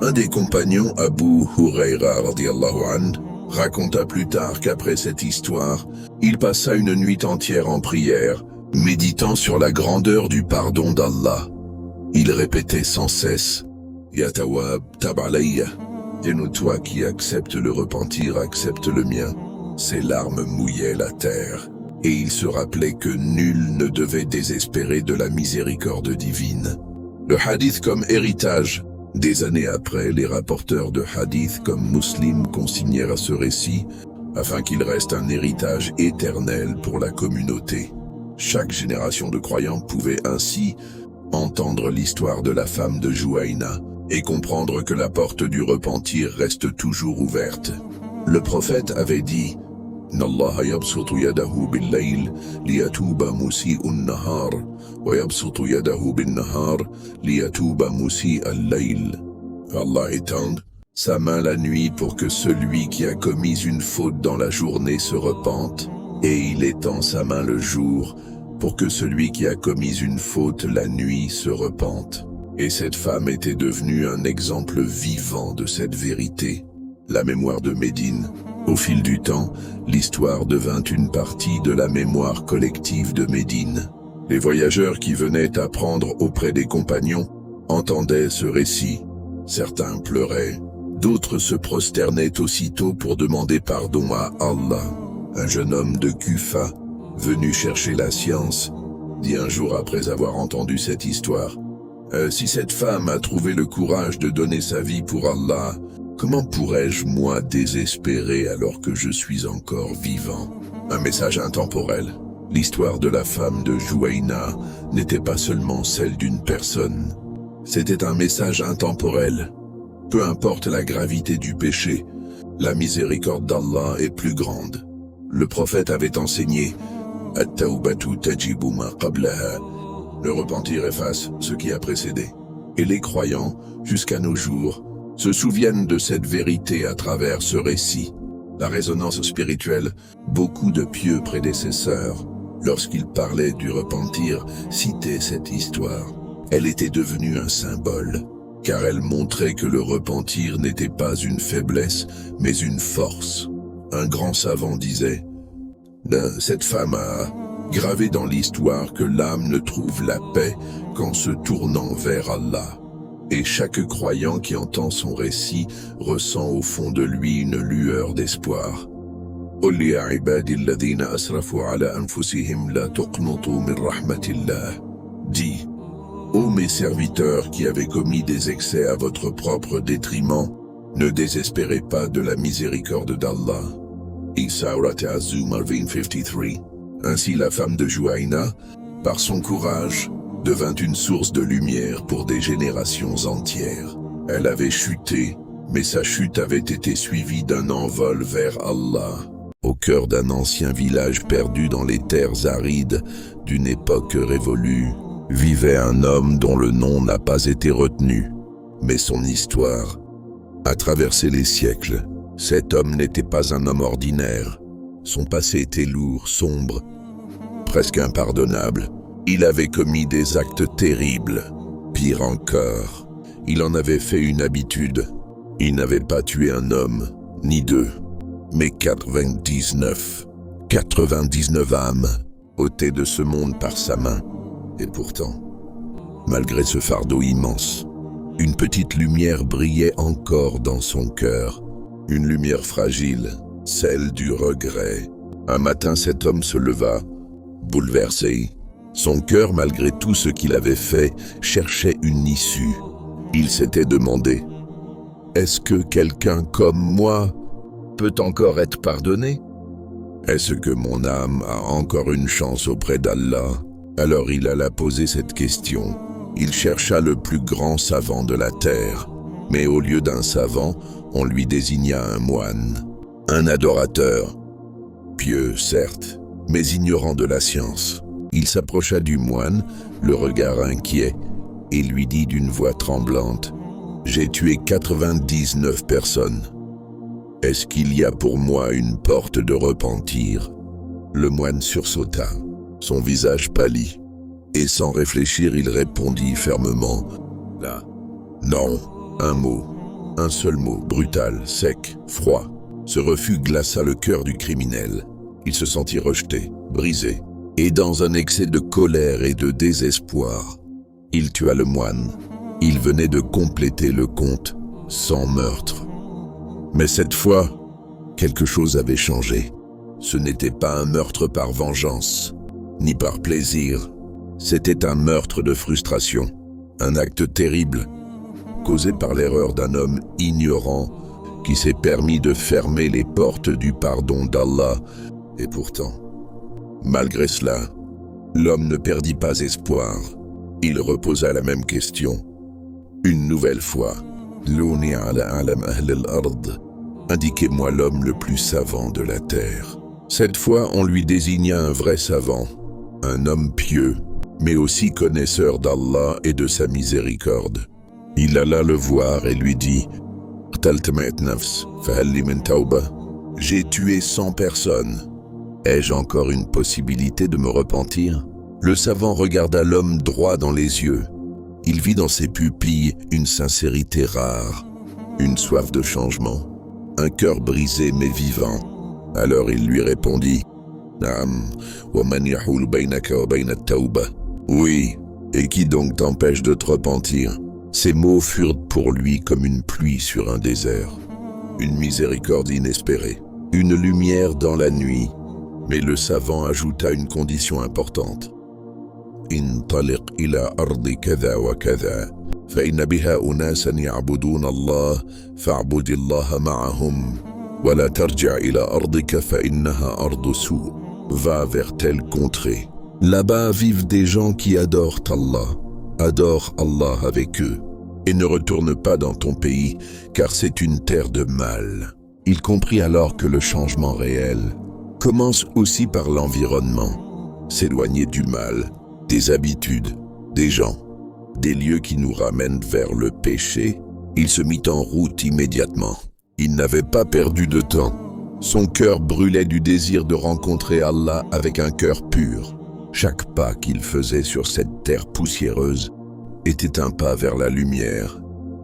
Un des compagnons, Abu Huraira radiyallahu anhu, raconta plus tard qu'après cette histoire, il passa une nuit entière en prière, méditant sur la grandeur du pardon d'Allah. Il répétait sans cesse: Ya Tawwab, tab alayya. Et nous, toi qui acceptes le repentir, accepte le mien. Ses larmes mouillaient la terre, et il se rappelait que nul ne devait désespérer de la miséricorde divine. Le hadith comme héritage. Des années après, les rapporteurs de hadith comme Muslim consignèrent à ce récit, afin qu'il reste un héritage éternel pour la communauté. Chaque génération de croyants pouvait ainsi entendre l'histoire de la femme de Juhayna et comprendre que la porte du repentir reste toujours ouverte. Le prophète avait dit: N'Allah yabsutu yadahu bil-layl liyatuba musi'un nahar wa yabsutu yadahu bin-nahar liyatuba musi'al layl. Allah étend sa main la nuit pour que celui qui a commis une faute dans la journée se repente, et il étend sa main le jour pour que celui qui a commis une faute la nuit se repente. Et cette femme était devenue un exemple vivant de cette vérité. La mémoire de Médine. Au fil du temps, l'histoire devint une partie de la mémoire collective de Médine. Les voyageurs qui venaient apprendre auprès des compagnons entendaient ce récit. Certains pleuraient, d'autres se prosternaient aussitôt pour demander pardon à Allah. Un jeune homme de Kufa, venu chercher la science, dit un jour après avoir entendu cette histoire: si cette femme a trouvé le courage de donner sa vie pour Allah, comment pourrais-je, moi, désespérer alors que je suis encore vivant? Un message intemporel. L'histoire de la femme de Juhayna n'était pas seulement celle d'une personne. C'était un message intemporel. Peu importe la gravité du péché, la miséricorde d'Allah est plus grande. Le prophète avait enseigné: At-tawbatu tajibu ma qablaha. Le repentir efface ce qui a précédé. Et les croyants, jusqu'à nos jours, se souviennent de cette vérité à travers ce récit. La résonance spirituelle, beaucoup de pieux prédécesseurs, lorsqu'ils parlaient du repentir, citaient cette histoire. Elle était devenue un symbole, car elle montrait que le repentir n'était pas une faiblesse, mais une force. Un grand savant disait: cette femme a gravé dans l'histoire que l'âme ne trouve la paix qu'en se tournant vers Allah. Et chaque croyant qui entend son récit ressent au fond de lui une lueur d'espoir. قُلْ يَا عِبَادِي الَّذِينَ أَسْرَفُوا عَلَى أَنفُسِهِمْ لَا تُقْنُطُوا مِنْ رَحْمَةِ اللَّهِ. Dis: ô mes serviteurs qui avez commis des excès à votre propre détriment, ne désespérez pas de la miséricorde d'Allah. Surat Az-Zumar 53. Ainsi la femme de Juhayna par son courage, devint une source de lumière pour des générations entières. Elle avait chuté, mais sa chute avait été suivie d'un envol vers Allah. Au cœur d'un ancien village perdu dans les terres arides d'une époque révolue, vivait un homme dont le nom n'a pas été retenu, mais son histoire a traversé les siècles. Cet homme n'était pas un homme ordinaire. Son passé était lourd, sombre, presque impardonnable. Il avait commis des actes terribles. Pire encore, il en avait fait une habitude. Il n'avait pas tué un homme, ni deux, mais 99 âmes ôtées de ce monde par sa main. Et pourtant, malgré ce fardeau immense, une petite lumière brillait encore dans son cœur. Une lumière fragile, celle du regret. Un matin, cet homme se leva, bouleversé. Son cœur, malgré tout ce qu'il avait fait, cherchait une issue. Il s'était demandé, est-ce que quelqu'un comme moi peut encore être pardonné? Est-ce que mon âme a encore une chance auprès d'Allah? Alors il alla poser cette question. Il chercha le plus grand savant de la terre, mais au lieu d'un savant, on lui désigna un moine, un adorateur, pieux certes, mais ignorant de la science. Il s'approcha du moine, le regard inquiet, et lui dit d'une voix tremblante, « J'ai tué 99 personnes. Est-ce qu'il y a pour moi une porte de repentir ?» Le moine sursauta, son visage pâlit, et sans réfléchir, il répondit fermement, « Là, non, un mot. » Un seul mot, brutal, sec, froid. Ce refus glaça le cœur du criminel. Il se sentit rejeté, brisé, et dans un excès de colère et de désespoir, il tua le moine. Il venait de compléter le compte sans meurtre. Mais cette fois, quelque chose avait changé. Ce n'était pas un meurtre par vengeance, ni par plaisir. C'était un meurtre de frustration, un acte terrible, causé par l'erreur d'un homme ignorant qui s'est permis de fermer les portes du pardon d'Allah. Et pourtant, malgré cela, l'homme ne perdit pas espoir. Il reposa la même question. Une nouvelle fois, Louni ala alam ahl al-ard, indiquez-moi l'homme le plus savant de la terre. Cette fois, on lui désigna un vrai savant, un homme pieux, mais aussi connaisseur d'Allah et de sa miséricorde. Il alla le voir et lui dit « J'ai tué 100 personnes. Ai-je encore une possibilité de me repentir ?» Le savant regarda l'homme droit dans les yeux. Il vit dans ses pupilles une sincérité rare, une soif de changement, un cœur brisé mais vivant. Alors il lui répondit « Naam, wa man yahul baynaka wa bayna at-tawba » Oui, et qui donc t'empêche de te repentir? Ces mots furent pour lui comme une pluie sur un désert, une miséricorde inespérée, une lumière dans la nuit. Mais le savant ajouta une condition importante. « Intaliq ila ardi kada wa kada, fa inna biha unasan ya'budun Allah, fa'budi Allah ma'ahum, wa la tarja' ila ardika fa innaha ardu su'. » Va vers telle contrée. Là-bas vivent des gens qui adorent Allah. Adore Allah avec eux, et ne retourne pas dans ton pays, car c'est une terre de mal. Il comprit alors que le changement réel commence aussi par l'environnement. S'éloigner du mal, des habitudes, des gens, des lieux qui nous ramènent vers le péché. Il se mit en route immédiatement. Il n'avait pas perdu de temps. Son cœur brûlait du désir de rencontrer Allah avec un cœur pur. Chaque pas qu'il faisait sur cette terre poussiéreuse était un pas vers la lumière,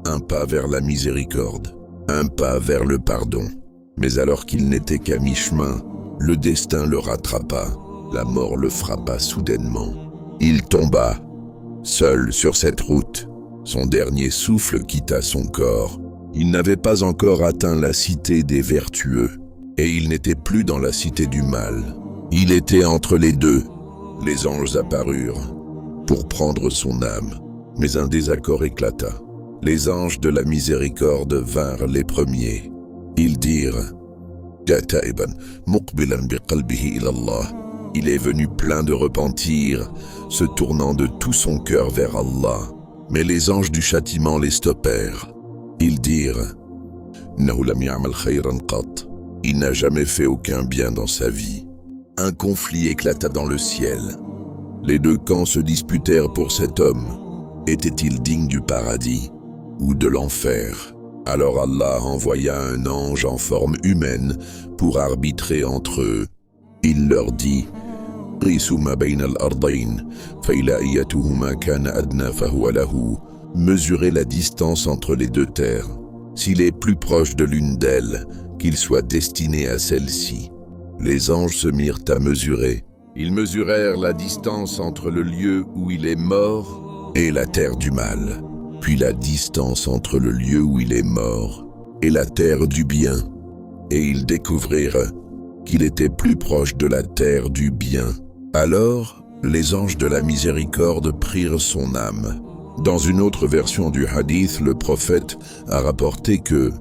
un pas vers la miséricorde, un pas vers le pardon. Mais alors qu'il n'était qu'à mi-chemin, le destin le rattrapa, la mort le frappa soudainement. Il tomba, seul sur cette route. Son dernier souffle quitta son corps. Il n'avait pas encore atteint la cité des vertueux, et il n'était plus dans la cité du mal. Il était entre les deux. Les anges apparurent pour prendre son âme, mais un désaccord éclata. Les anges de la miséricorde vinrent les premiers. Ils dirent « Ya ta'iban muqbilan biqalbihi ila Allah » Il est venu plein de repentir, se tournant de tout son cœur vers Allah. Mais les anges du châtiment les stoppèrent. Ils dirent « Innahu lam ya'mal khayran qat » Il n'a jamais fait aucun bien dans sa vie. Un conflit éclata dans le ciel. Les deux camps se disputèrent pour cet homme. Était-il digne du paradis ou de l'enfer? Alors Allah envoya un ange en forme humaine pour arbitrer entre eux. Il leur dit « Qisou ma bayna al-ardayn, fa ila ayyatuhuma kana adna fahuwa lahu » Mesurez la distance entre les deux terres. S'il est plus proche de l'une d'elles, qu'il soit destiné à celle-ci. Les anges se mirent à mesurer. Ils mesurèrent la distance entre le lieu où il est mort et la terre du mal, puis la distance entre le lieu où il est mort et la terre du bien. Et ils découvrirent qu'il était plus proche de la terre du bien. Alors, les anges de la miséricorde prirent son âme. Dans une autre version du hadith, le prophète a rapporté que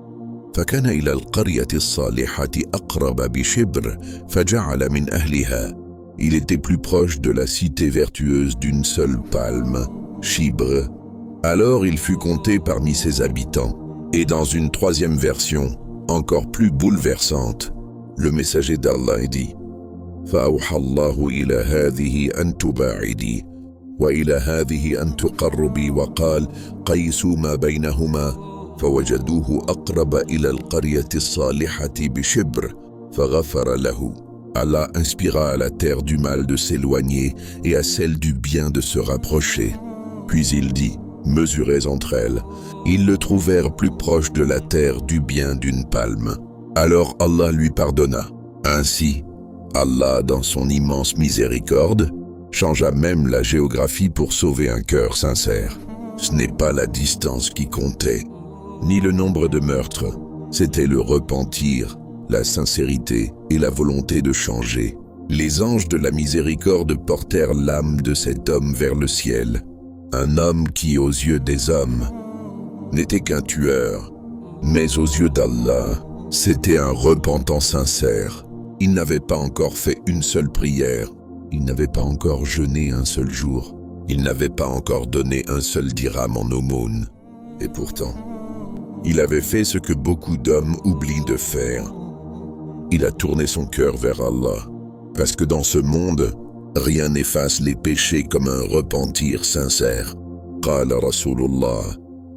فكان إلى القرية الصالحة أقرب بشبر فجعل من أهلها. Il était plus proche de la cité vertueuse d'une seule palme, Chibre. Alors il fut compté parmi ses habitants. Et dans une troisième version, encore plus bouleversante, le messager d'Allah dit فأوحى الله إلى هذه أن تباعدي وإلى هذه أن تقربي وقال قيسوا ما بينهما فوجدوه أقرب إلى القرية الصالحة بشبر فغفر له. Allah inspira à la terre du mal de s'éloigner et à celle du bien de se rapprocher. Puis il dit, mesurez entre elles. Ils le trouvèrent plus proche de la terre du bien d'une palme. Alors Allah lui pardonna. Ainsi, Allah, dans son immense miséricorde, changea même la géographie pour sauver un cœur sincère. Ce n'est pas la distance qui comptait, ni le nombre de meurtres, c'était le repentir, la sincérité et la volonté de changer. Les anges de la miséricorde portèrent l'âme de cet homme vers le ciel. Un homme qui, aux yeux des hommes, n'était qu'un tueur, mais aux yeux d'Allah, c'était un repentant sincère. Il n'avait pas encore fait une seule prière, il n'avait pas encore jeûné un seul jour, il n'avait pas encore donné un seul dirham en aumône. Et pourtant, il avait fait ce que beaucoup d'hommes oublient de faire. Il a tourné son cœur vers Allah, parce que dans ce monde, rien n'efface les péchés comme un repentir sincère. Qala Rasulullah,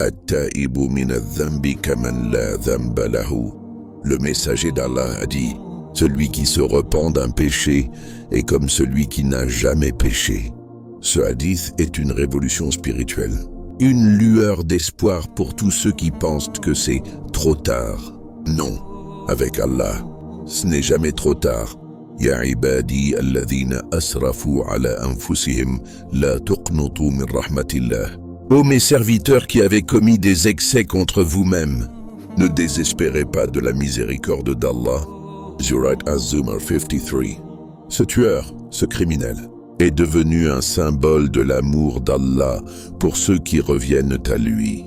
at-ta'ibu min adh-dhanbi kaman la dhanba lahu. Le messager d'Allah a dit, celui qui se repent d'un péché est comme celui qui n'a jamais péché. Ce hadith est une révolution spirituelle. Une lueur d'espoir pour tous ceux qui pensent que c'est trop tard. Non, avec Allah, ce n'est jamais trop tard. Ya ibadi alladhina asrafu ala anfusihim la tuqnutu min rahmatillah. Ô mes serviteurs qui avez commis des excès contre vous-mêmes, ne désespérez pas de la miséricorde d'Allah. Surat Az-Zumar 53. Ce tueur, ce criminel, est devenu un symbole de l'amour d'Allah pour ceux qui reviennent à lui.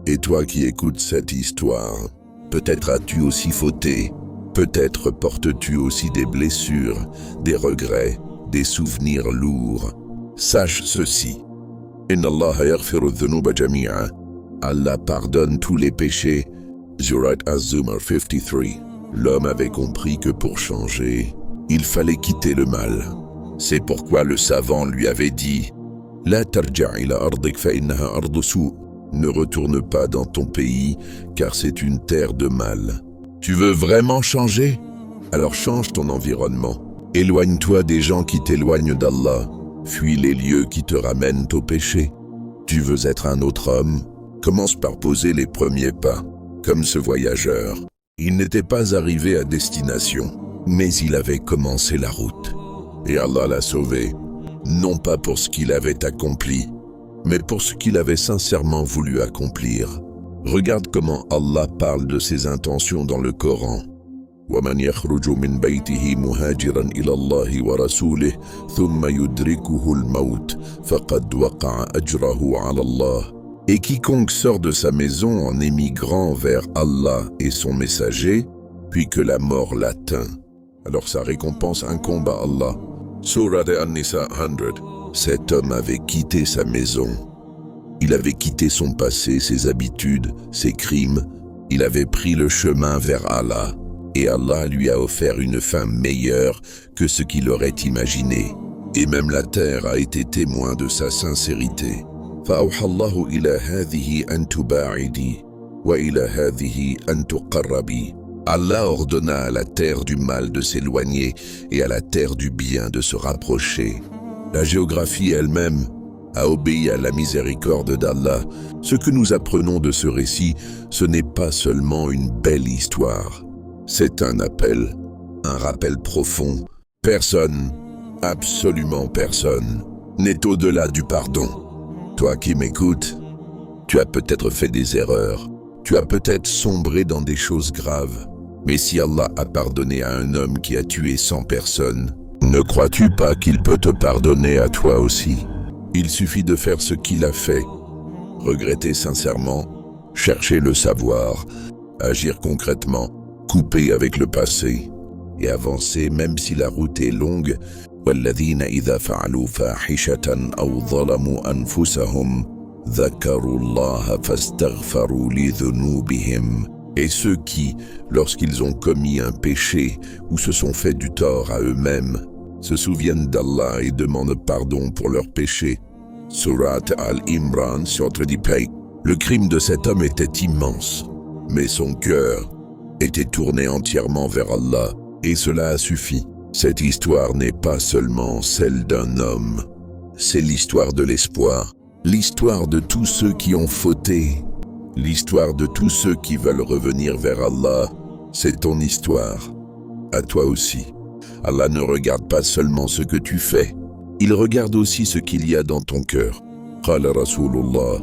Et toi qui écoutes cette histoire, peut-être as-tu aussi fauté, peut-être portes-tu aussi des blessures, des regrets, des souvenirs lourds. Sache ceci. Inna Allah yaghfiru dhunuba jami'a. Allah pardonne tous les péchés. Surat Az-Zumar 53. L'homme avait compris que pour changer, il fallait quitter le mal. C'est pourquoi le savant lui avait dit « La tarja' ila ardik fa innaha ardu su'. Ne retourne pas dans ton pays, car c'est une terre de mal. Tu veux vraiment changer? Alors change ton environnement. Éloigne-toi des gens qui t'éloignent d'Allah. Fuis les lieux qui te ramènent au péché. Tu veux être un autre homme? Commence par poser les premiers pas. Comme ce voyageur, il n'était pas arrivé à destination, mais il avait commencé la route. Et Allah l'a sauvé, non pas pour ce qu'il avait accompli, mais pour ce qu'il avait sincèrement voulu accomplir. Regarde comment Allah parle de ses intentions dans le Coran. وَمَنْ يَخْرُجُ مِنْ بَيْتِهِ مُهَاجِرًا إِلَى اللَّهِ وَرَسُولِهِ ثُمَّ يُدْرِكُهُ الْمَوْتُ فَقَدْ وَقَعَ أَجْرَهُ عَلَى اللَّهِ. Et quiconque sort de sa maison en émigrant vers Allah et son messager, puis que la mort l'atteint, alors sa récompense incombe à Allah. Surah An-Nisa 100. Cet homme avait quitté sa maison. Il avait quitté son passé, ses habitudes, ses crimes. Il avait pris le chemin vers Allah. Et Allah lui a offert une fin meilleure que ce qu'il aurait imaginé. Et même la terre a été témoin de sa sincérité. فَأَوْحَى اللَّهُ إِلَى هَذِهِ أَن تُبَاعِدِي وَإِلَى هَذِهِ أَن تُقَرَّبِي. Allah ordonna à la terre du mal de s'éloigner et à la terre du bien de se rapprocher. La géographie elle-même a obéi à la miséricorde d'Allah. Ce que nous apprenons de ce récit, ce n'est pas seulement une belle histoire. C'est un appel, un rappel profond. Personne, absolument personne, n'est au-delà du pardon. Toi qui m'écoutes, tu as peut-être fait des erreurs. Tu as peut-être sombré dans des choses graves. Mais si Allah a pardonné à un homme qui a tué 100 personnes, ne crois-tu pas qu'il peut te pardonner à toi aussi? Il suffit de faire ce qu'il a fait, regretter sincèrement, chercher le savoir, agir concrètement, couper avec le passé et avancer même si la route est longue. وَالَّذِينَ إِذَا فَعَلُوا فَاحِشَةً أَوْ ظَلَمُوا أَنفُسَهُمْ ذَكَرُوا اللَّهَ فَاسْتَغْفَرُوا لِذُنُوبِهِمْ. Et ceux qui, lorsqu'ils ont commis un péché ou se sont fait du tort à eux-mêmes, se souviennent d'Allah et demandent pardon pour leurs péchés. Surat Al-Imran, sourate 10. Le crime de cet homme était immense, mais son cœur était tourné entièrement vers Allah, et cela a suffi. Cette histoire n'est pas seulement celle d'un homme, c'est l'histoire de l'espoir, l'histoire de tous ceux qui ont fauté, l'histoire de tous ceux qui veulent revenir vers Allah. C'est ton histoire, à toi aussi. Allah ne regarde pas seulement ce que tu fais, il regarde aussi ce qu'il y a dans ton cœur. Qala Rasulullah,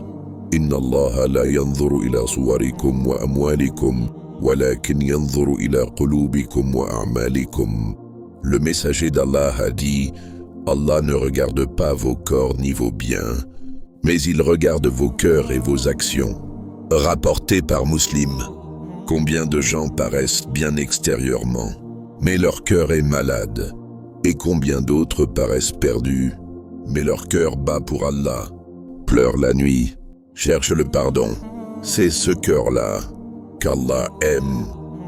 Inna Allah la yanzuru ila suwarikum wa amwalikum, walakin yanzuru ila qulubikum wa a'malikum. Le messager d'Allah a dit, Allah ne regarde pas vos corps ni vos biens, mais il regarde vos cœurs et vos actions. Rapporté par Muslim. Combien de gens paraissent bien extérieurement, mais leur cœur est malade, et combien d'autres paraissent perdus, mais leur cœur bat pour Allah, pleure la nuit, cherche le pardon. C'est ce cœur-là qu'Allah aime.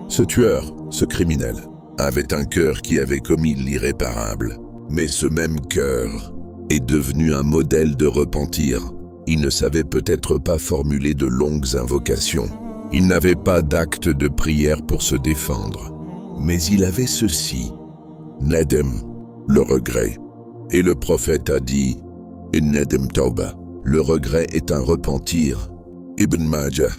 Ce tueur, ce criminel, avait un cœur qui avait commis l'irréparable, mais ce même cœur est devenu un modèle de repentir. Il ne savait peut-être pas formuler de longues invocations. Il n'avait pas d'acte de prière pour se défendre. Mais il avait ceci, Nadem, le regret. Et le prophète a dit, Nadem Tauba, le regret est un repentir. Ibn Majah,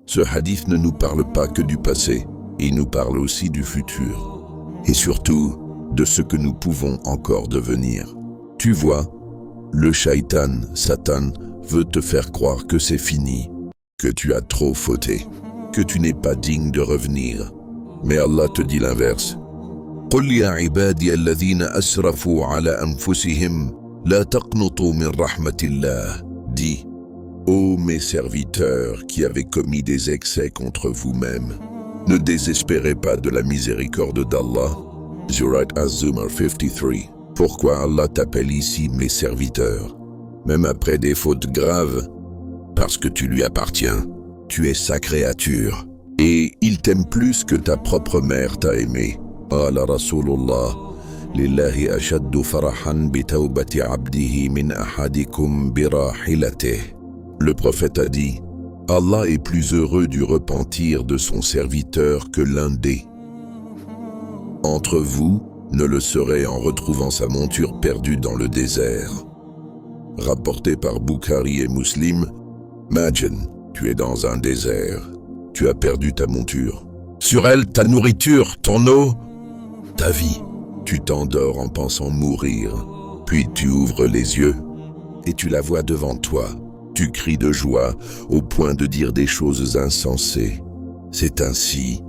ce hadith ne nous parle pas que du passé, il nous parle aussi du futur. Et surtout, de ce que nous pouvons encore devenir. Tu vois, le shaitan, Satan, veut te faire croire que c'est fini, que tu as trop fauté, que tu n'es pas digne de revenir. Mais Allah te dit l'inverse. قُلْ يَا عِبَادِيَ الَّذِينَ أَسْرَفُوا عَلَى أَنفُسِهِمْ لَا تَقْنُطُوا مِنْ رَحْمَةِ اللَّهِ. Dis, ô mes serviteurs qui avez commis des excès contre vous-mêmes, ne désespérez pas de la miséricorde d'Allah. Surat Az-Zumar 53. Pourquoi Allah t'appelle ici mes serviteurs? Même après des fautes graves, parce que tu lui appartiens, tu es sa créature, et il t'aime plus que ta propre mère t'a aimé. Qala Rasulullah, Lillahi ashaddu farahan bi tawbati abdihi min ahadikum bi rahilatih. Le prophète a dit, Allah est plus heureux du repentir de son serviteur que l'un des entre vous ne le serait en retrouvant sa monture perdue dans le désert. Rapporté par Bukhari et Muslim, imagine, tu es dans un désert, tu as perdu ta monture. Sur elle, ta nourriture, ton eau, ta vie. Tu t'endors en pensant mourir, puis tu ouvres les yeux et tu la vois devant toi. Tu cries de joie au point de dire des choses insensées. C'est ainsi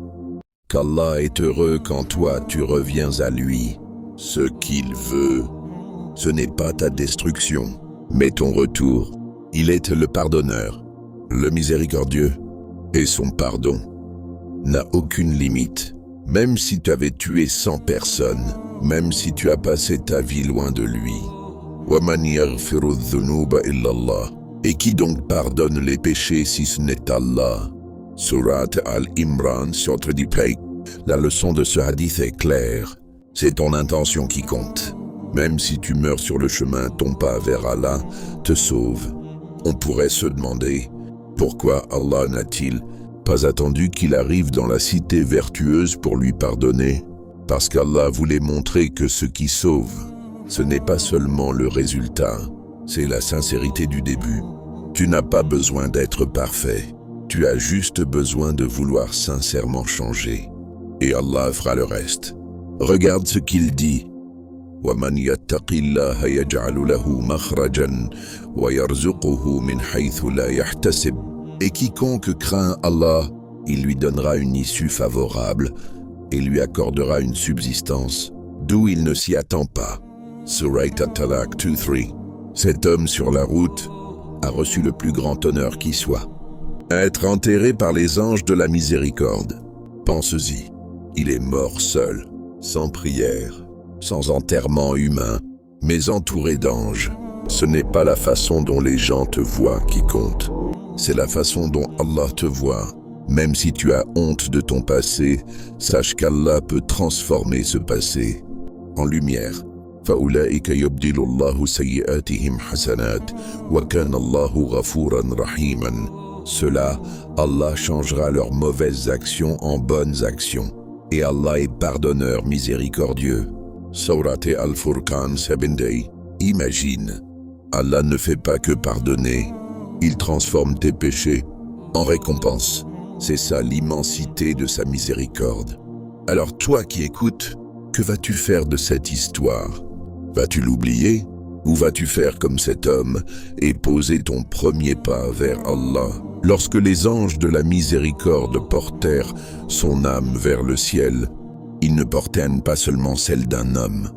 qu'Allah est heureux quand toi tu reviens à lui. Ce qu'il veut, ce n'est pas ta destruction, mais ton retour. Il est le pardonneur, le miséricordieux, et son pardon n'a aucune limite. Même si tu avais tué 100 personnes, même si tu as passé ta vie loin de lui. وَمَنْ يَغْفِرُ الذُّنُوبَ إِلَّا اللَّهُ. Et qui donc pardonne les péchés si ce n'est Allah? Surat Al-Imran, sourate 10. La leçon de ce hadith est claire. C'est ton intention qui compte. Même si tu meurs sur le chemin, ton pas vers Allah te sauve. On pourrait se demander, pourquoi Allah n'a-t-il pas attendu qu'il arrive dans la cité vertueuse pour lui pardonner? Parce qu'Allah voulait montrer que ce qui sauve, ce n'est pas seulement le résultat, c'est la sincérité du début. Tu n'as pas besoin d'être parfait, tu as juste besoin de vouloir sincèrement changer. Et Allah fera le reste. Regarde ce qu'il dit. وَمَنْ يَتَّقِ اللَّهَ يَجْعَلُ لَهُ مَخْرَجًا وَيَرْزُقُهُ مِنْ حَيْثُ لَا يَحْتَسِبُ. Et quiconque craint Allah, il lui donnera une issue favorable et lui accordera une subsistance d'où il ne s'y attend pas. Surat At-Talaq 2:3. Cet homme sur la route a reçu le plus grand honneur qui soit. Être enterré par les anges de la miséricorde. Pense-y, il est mort seul, sans prière, sans enterrement humain, mais entouré d'anges. Ce n'est pas la façon dont les gens te voient qui compte. C'est la façon dont Allah te voit. Même si tu as honte de ton passé, sache qu'Allah peut transformer ce passé en lumière. فَأُولَئِكَ يُبْدِلُ اللَّهُ سَيِّئَاتِهِمْ حَسَنَاتٍ وَكَانَ اللَّهُ غَفُورًا رَحِيمًا. Cela, Allah changera leurs mauvaises actions en bonnes actions. Et Allah est pardonneur miséricordieux. Surat Al-Furqan 7. Imagine, Allah ne fait pas que pardonner, il transforme tes péchés en récompense. C'est ça l'immensité de sa miséricorde. Alors toi qui écoutes, que vas-tu faire de cette histoire? Vas-tu l'oublier? Ou vas-tu faire comme cet homme et poser ton premier pas vers Allah? Lorsque les anges de la miséricorde portèrent son âme vers le ciel, ils ne portaient pas seulement celle d'un homme.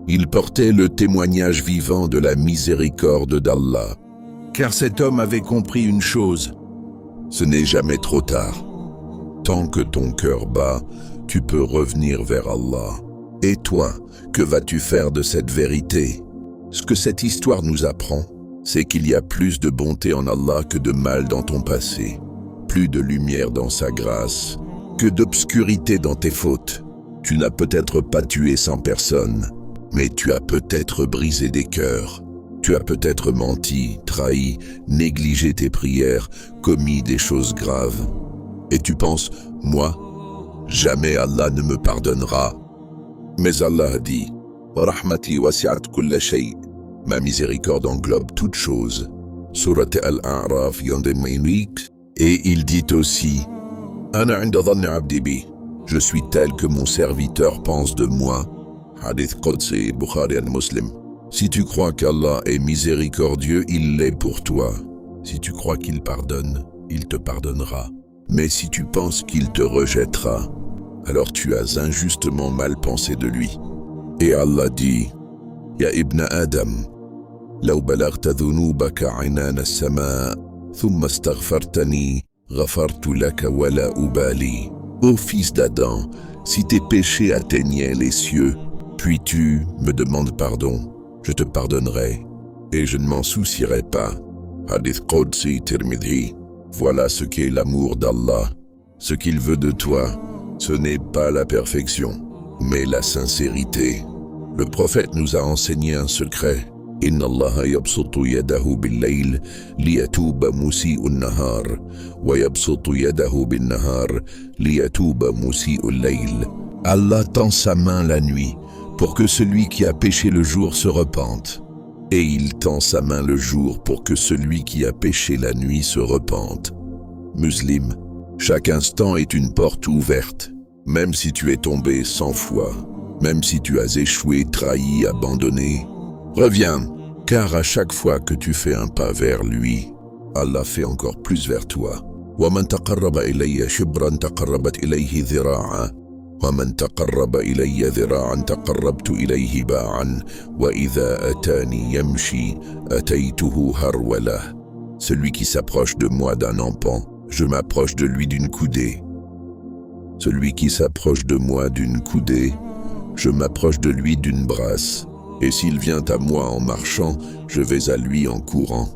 Ils portaient le témoignage vivant de la miséricorde d'Allah. Car cet homme avait compris une chose, ce n'est jamais trop tard. Tant que ton cœur bat, tu peux revenir vers Allah. Et toi, que vas-tu faire de cette vérité? Ce que cette histoire nous apprend, c'est qu'il y a plus de bonté en Allah que de mal dans ton passé, plus de lumière dans sa grâce, que d'obscurité dans tes fautes. Tu n'as peut-être pas tué 100 personnes, mais tu as peut-être brisé des cœurs. Tu as peut-être menti, trahi, négligé tes prières, commis des choses graves. Et tu penses, moi, jamais Allah ne me pardonnera. Mais Allah a dit, Rahmati wasi'at kulla shay. Ma miséricorde englobe toute chose. Surat Al-A'raf 8. Et il dit aussi, Ana 'inda dhanni 'abdi bi. Je suis tel que mon serviteur pense de moi. Hadith Qudsi, Bukhari al-Muslim. Si tu crois qu'Allah est miséricordieux, il l'est pour toi. Si tu crois qu'il pardonne, il te pardonnera. Mais si tu penses qu'il te rejettera, alors tu as injustement mal pensé de lui. Et Allah dit, Ya ibn Adam, لو بلغت ذنوبك عنان السماء ثم استغفرتني غفرت لك ولا أبالي. Ô fils d'Adam, si tes péchés atteignaient les cieux, puis tu me demandes pardon, je te pardonnerai, et je ne m'en soucierai pas. Hadith Qudsi Tirmidhi. Voilà ce qu'est l'amour d'Allah. Ce qu'il veut de toi, ce n'est pas la perfection, mais la sincérité. Le prophète nous a enseigné un secret. Inna Allah yabsutu yadahu bil-layl liyatuba musi'u an-nahar wa yabsutu yadahu bin-nahar liyatuba musi'u al-layl. Allah tend sa main la nuit pour que celui qui a péché le jour se repente. Et il tend sa main le jour pour que celui qui a péché la nuit se repente. Muslim, chaque instant est une porte ouverte, même si tu es tombé 100 fois, même si tu as échoué, trahi, abandonné. Reviens, car à chaque fois que tu fais un pas vers lui, Allah fait encore plus vers toi. وَمَنْ تَقَرَّبَ إِلَيَّ شِبْرًا تَقَرَّبَتْ إِلَيْهِ ذِرَاعًا وَمَنْ تَقَرَّبَ إِلَيَّ ذِرَاعًا تَقَرَّبْتُ إِلَيْهِ بَاعًا وَإِذَا أَتَانِي يَمْشِي أَتَيْتُهُ هَرْوَلَةً. Celui qui s'approche de moi d'un empan, je m'approche de lui d'une coudée. Celui qui s'approche de moi d'une coudée, je m'approche de lui d'une brasse. Et s'il vient à moi en marchant, je vais à lui en courant.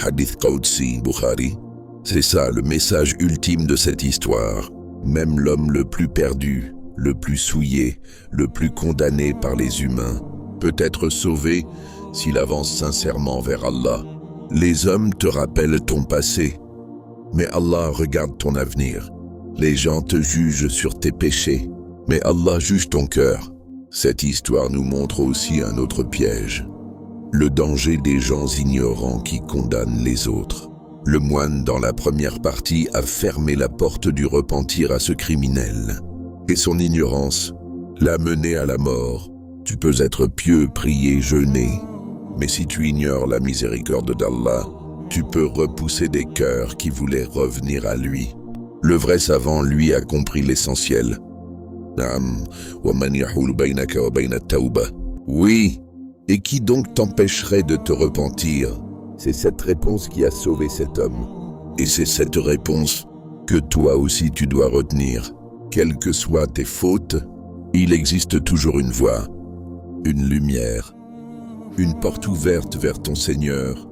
Hadith Qudsi, Bukhari. C'est ça le message ultime de cette histoire. Même l'homme le plus perdu, le plus souillé, le plus condamné par les humains, peut être sauvé s'il avance sincèrement vers Allah. Les hommes te rappellent ton passé, mais Allah regarde ton avenir. Les gens te jugent sur tes péchés, mais Allah juge ton cœur. Cette histoire nous montre aussi un autre piège. Le danger des gens ignorants qui condamnent les autres. Le moine, dans la première partie, a fermé la porte du repentir à ce criminel. Et son ignorance l'a mené à la mort. Tu peux être pieux, prier, jeûner. Mais si tu ignores la miséricorde d'Allah, tu peux repousser des cœurs qui voulaient revenir à lui. Le vrai savant, lui, a compris l'essentiel. Oui, et qui donc t'empêcherait de te repentir? C'est cette réponse qui a sauvé cet homme. Et c'est cette réponse que toi aussi tu dois retenir. Quelles que soient tes fautes, il existe toujours une voie, une lumière, une porte ouverte vers ton Seigneur.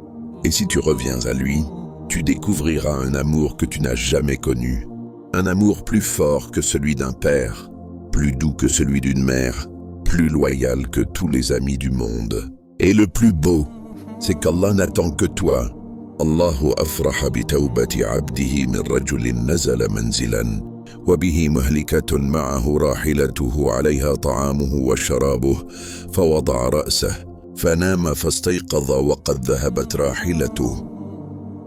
Et si tu reviens à lui, tu découvriras un amour que tu n'as jamais connu. Un amour plus fort que celui d'un père, plus doux que celui d'une mère, plus loyal que tous les amis du monde. Et le plus beau, c'est qu'Allah n'attend que toi. Allahu afraha bi tawbati abdihi min rajulin nazala manzilan wa bihi muhlikatun ma'ahu rahilatuhu alayha ta'amuhu wa sharabuhu fawada'a ra'sahu fanama fastayqadha wa qad dhahabat rahilatuhu.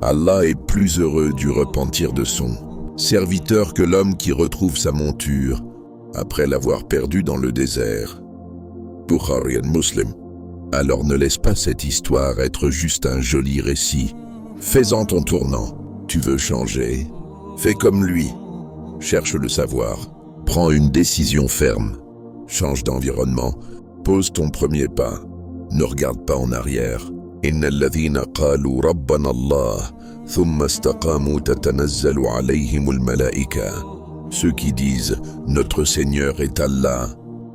Allah est plus heureux du repentir de son serviteur que l'homme qui retrouve sa monture après l'avoir perdue dans le désert. Bukhari et Muslim. Alors ne laisse pas cette histoire être juste un joli récit. Fais-en ton tournant. Tu veux changer? Fais comme lui. Cherche le savoir. Prends une décision ferme. Change d'environnement. Pose ton premier pas. Ne regarde pas en arrière. Inna alladhina qalu rabbana Allah thumma istaqamu tatanazzalu alayhimul malaika. Ceux qui disent notre Seigneur est Allah,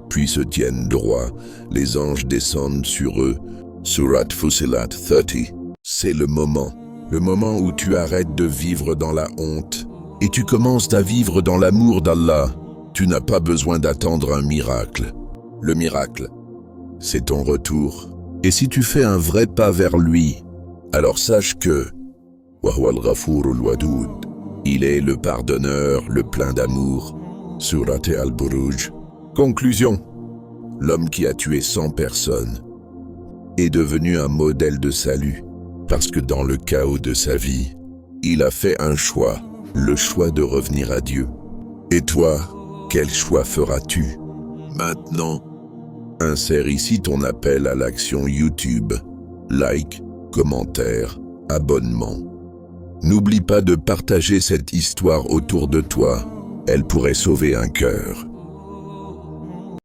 puis se tiennent droit, les anges descendent sur eux. Surat Fussilat 30. C'est le moment où tu arrêtes de vivre dans la honte et tu commences à vivre dans l'amour d'Allah. Tu n'as pas besoin d'attendre un miracle. Le miracle, c'est ton retour. Et si tu fais un vrai pas vers lui, alors sache que Wahwal Ghafurul Wadoud, il est le pardonneur, le plein d'amour. Surat Al-Buruj. Conclusion. L'homme qui a tué 100 personnes est devenu un modèle de salut parce que dans le chaos de sa vie, il a fait un choix, le choix de revenir à Dieu. Et toi, quel choix feras-tu? Maintenant, insère ici ton appel à l'action YouTube. Like, commentaire, abonnement. N'oublie pas de partager cette histoire autour de toi. Elle pourrait sauver un cœur.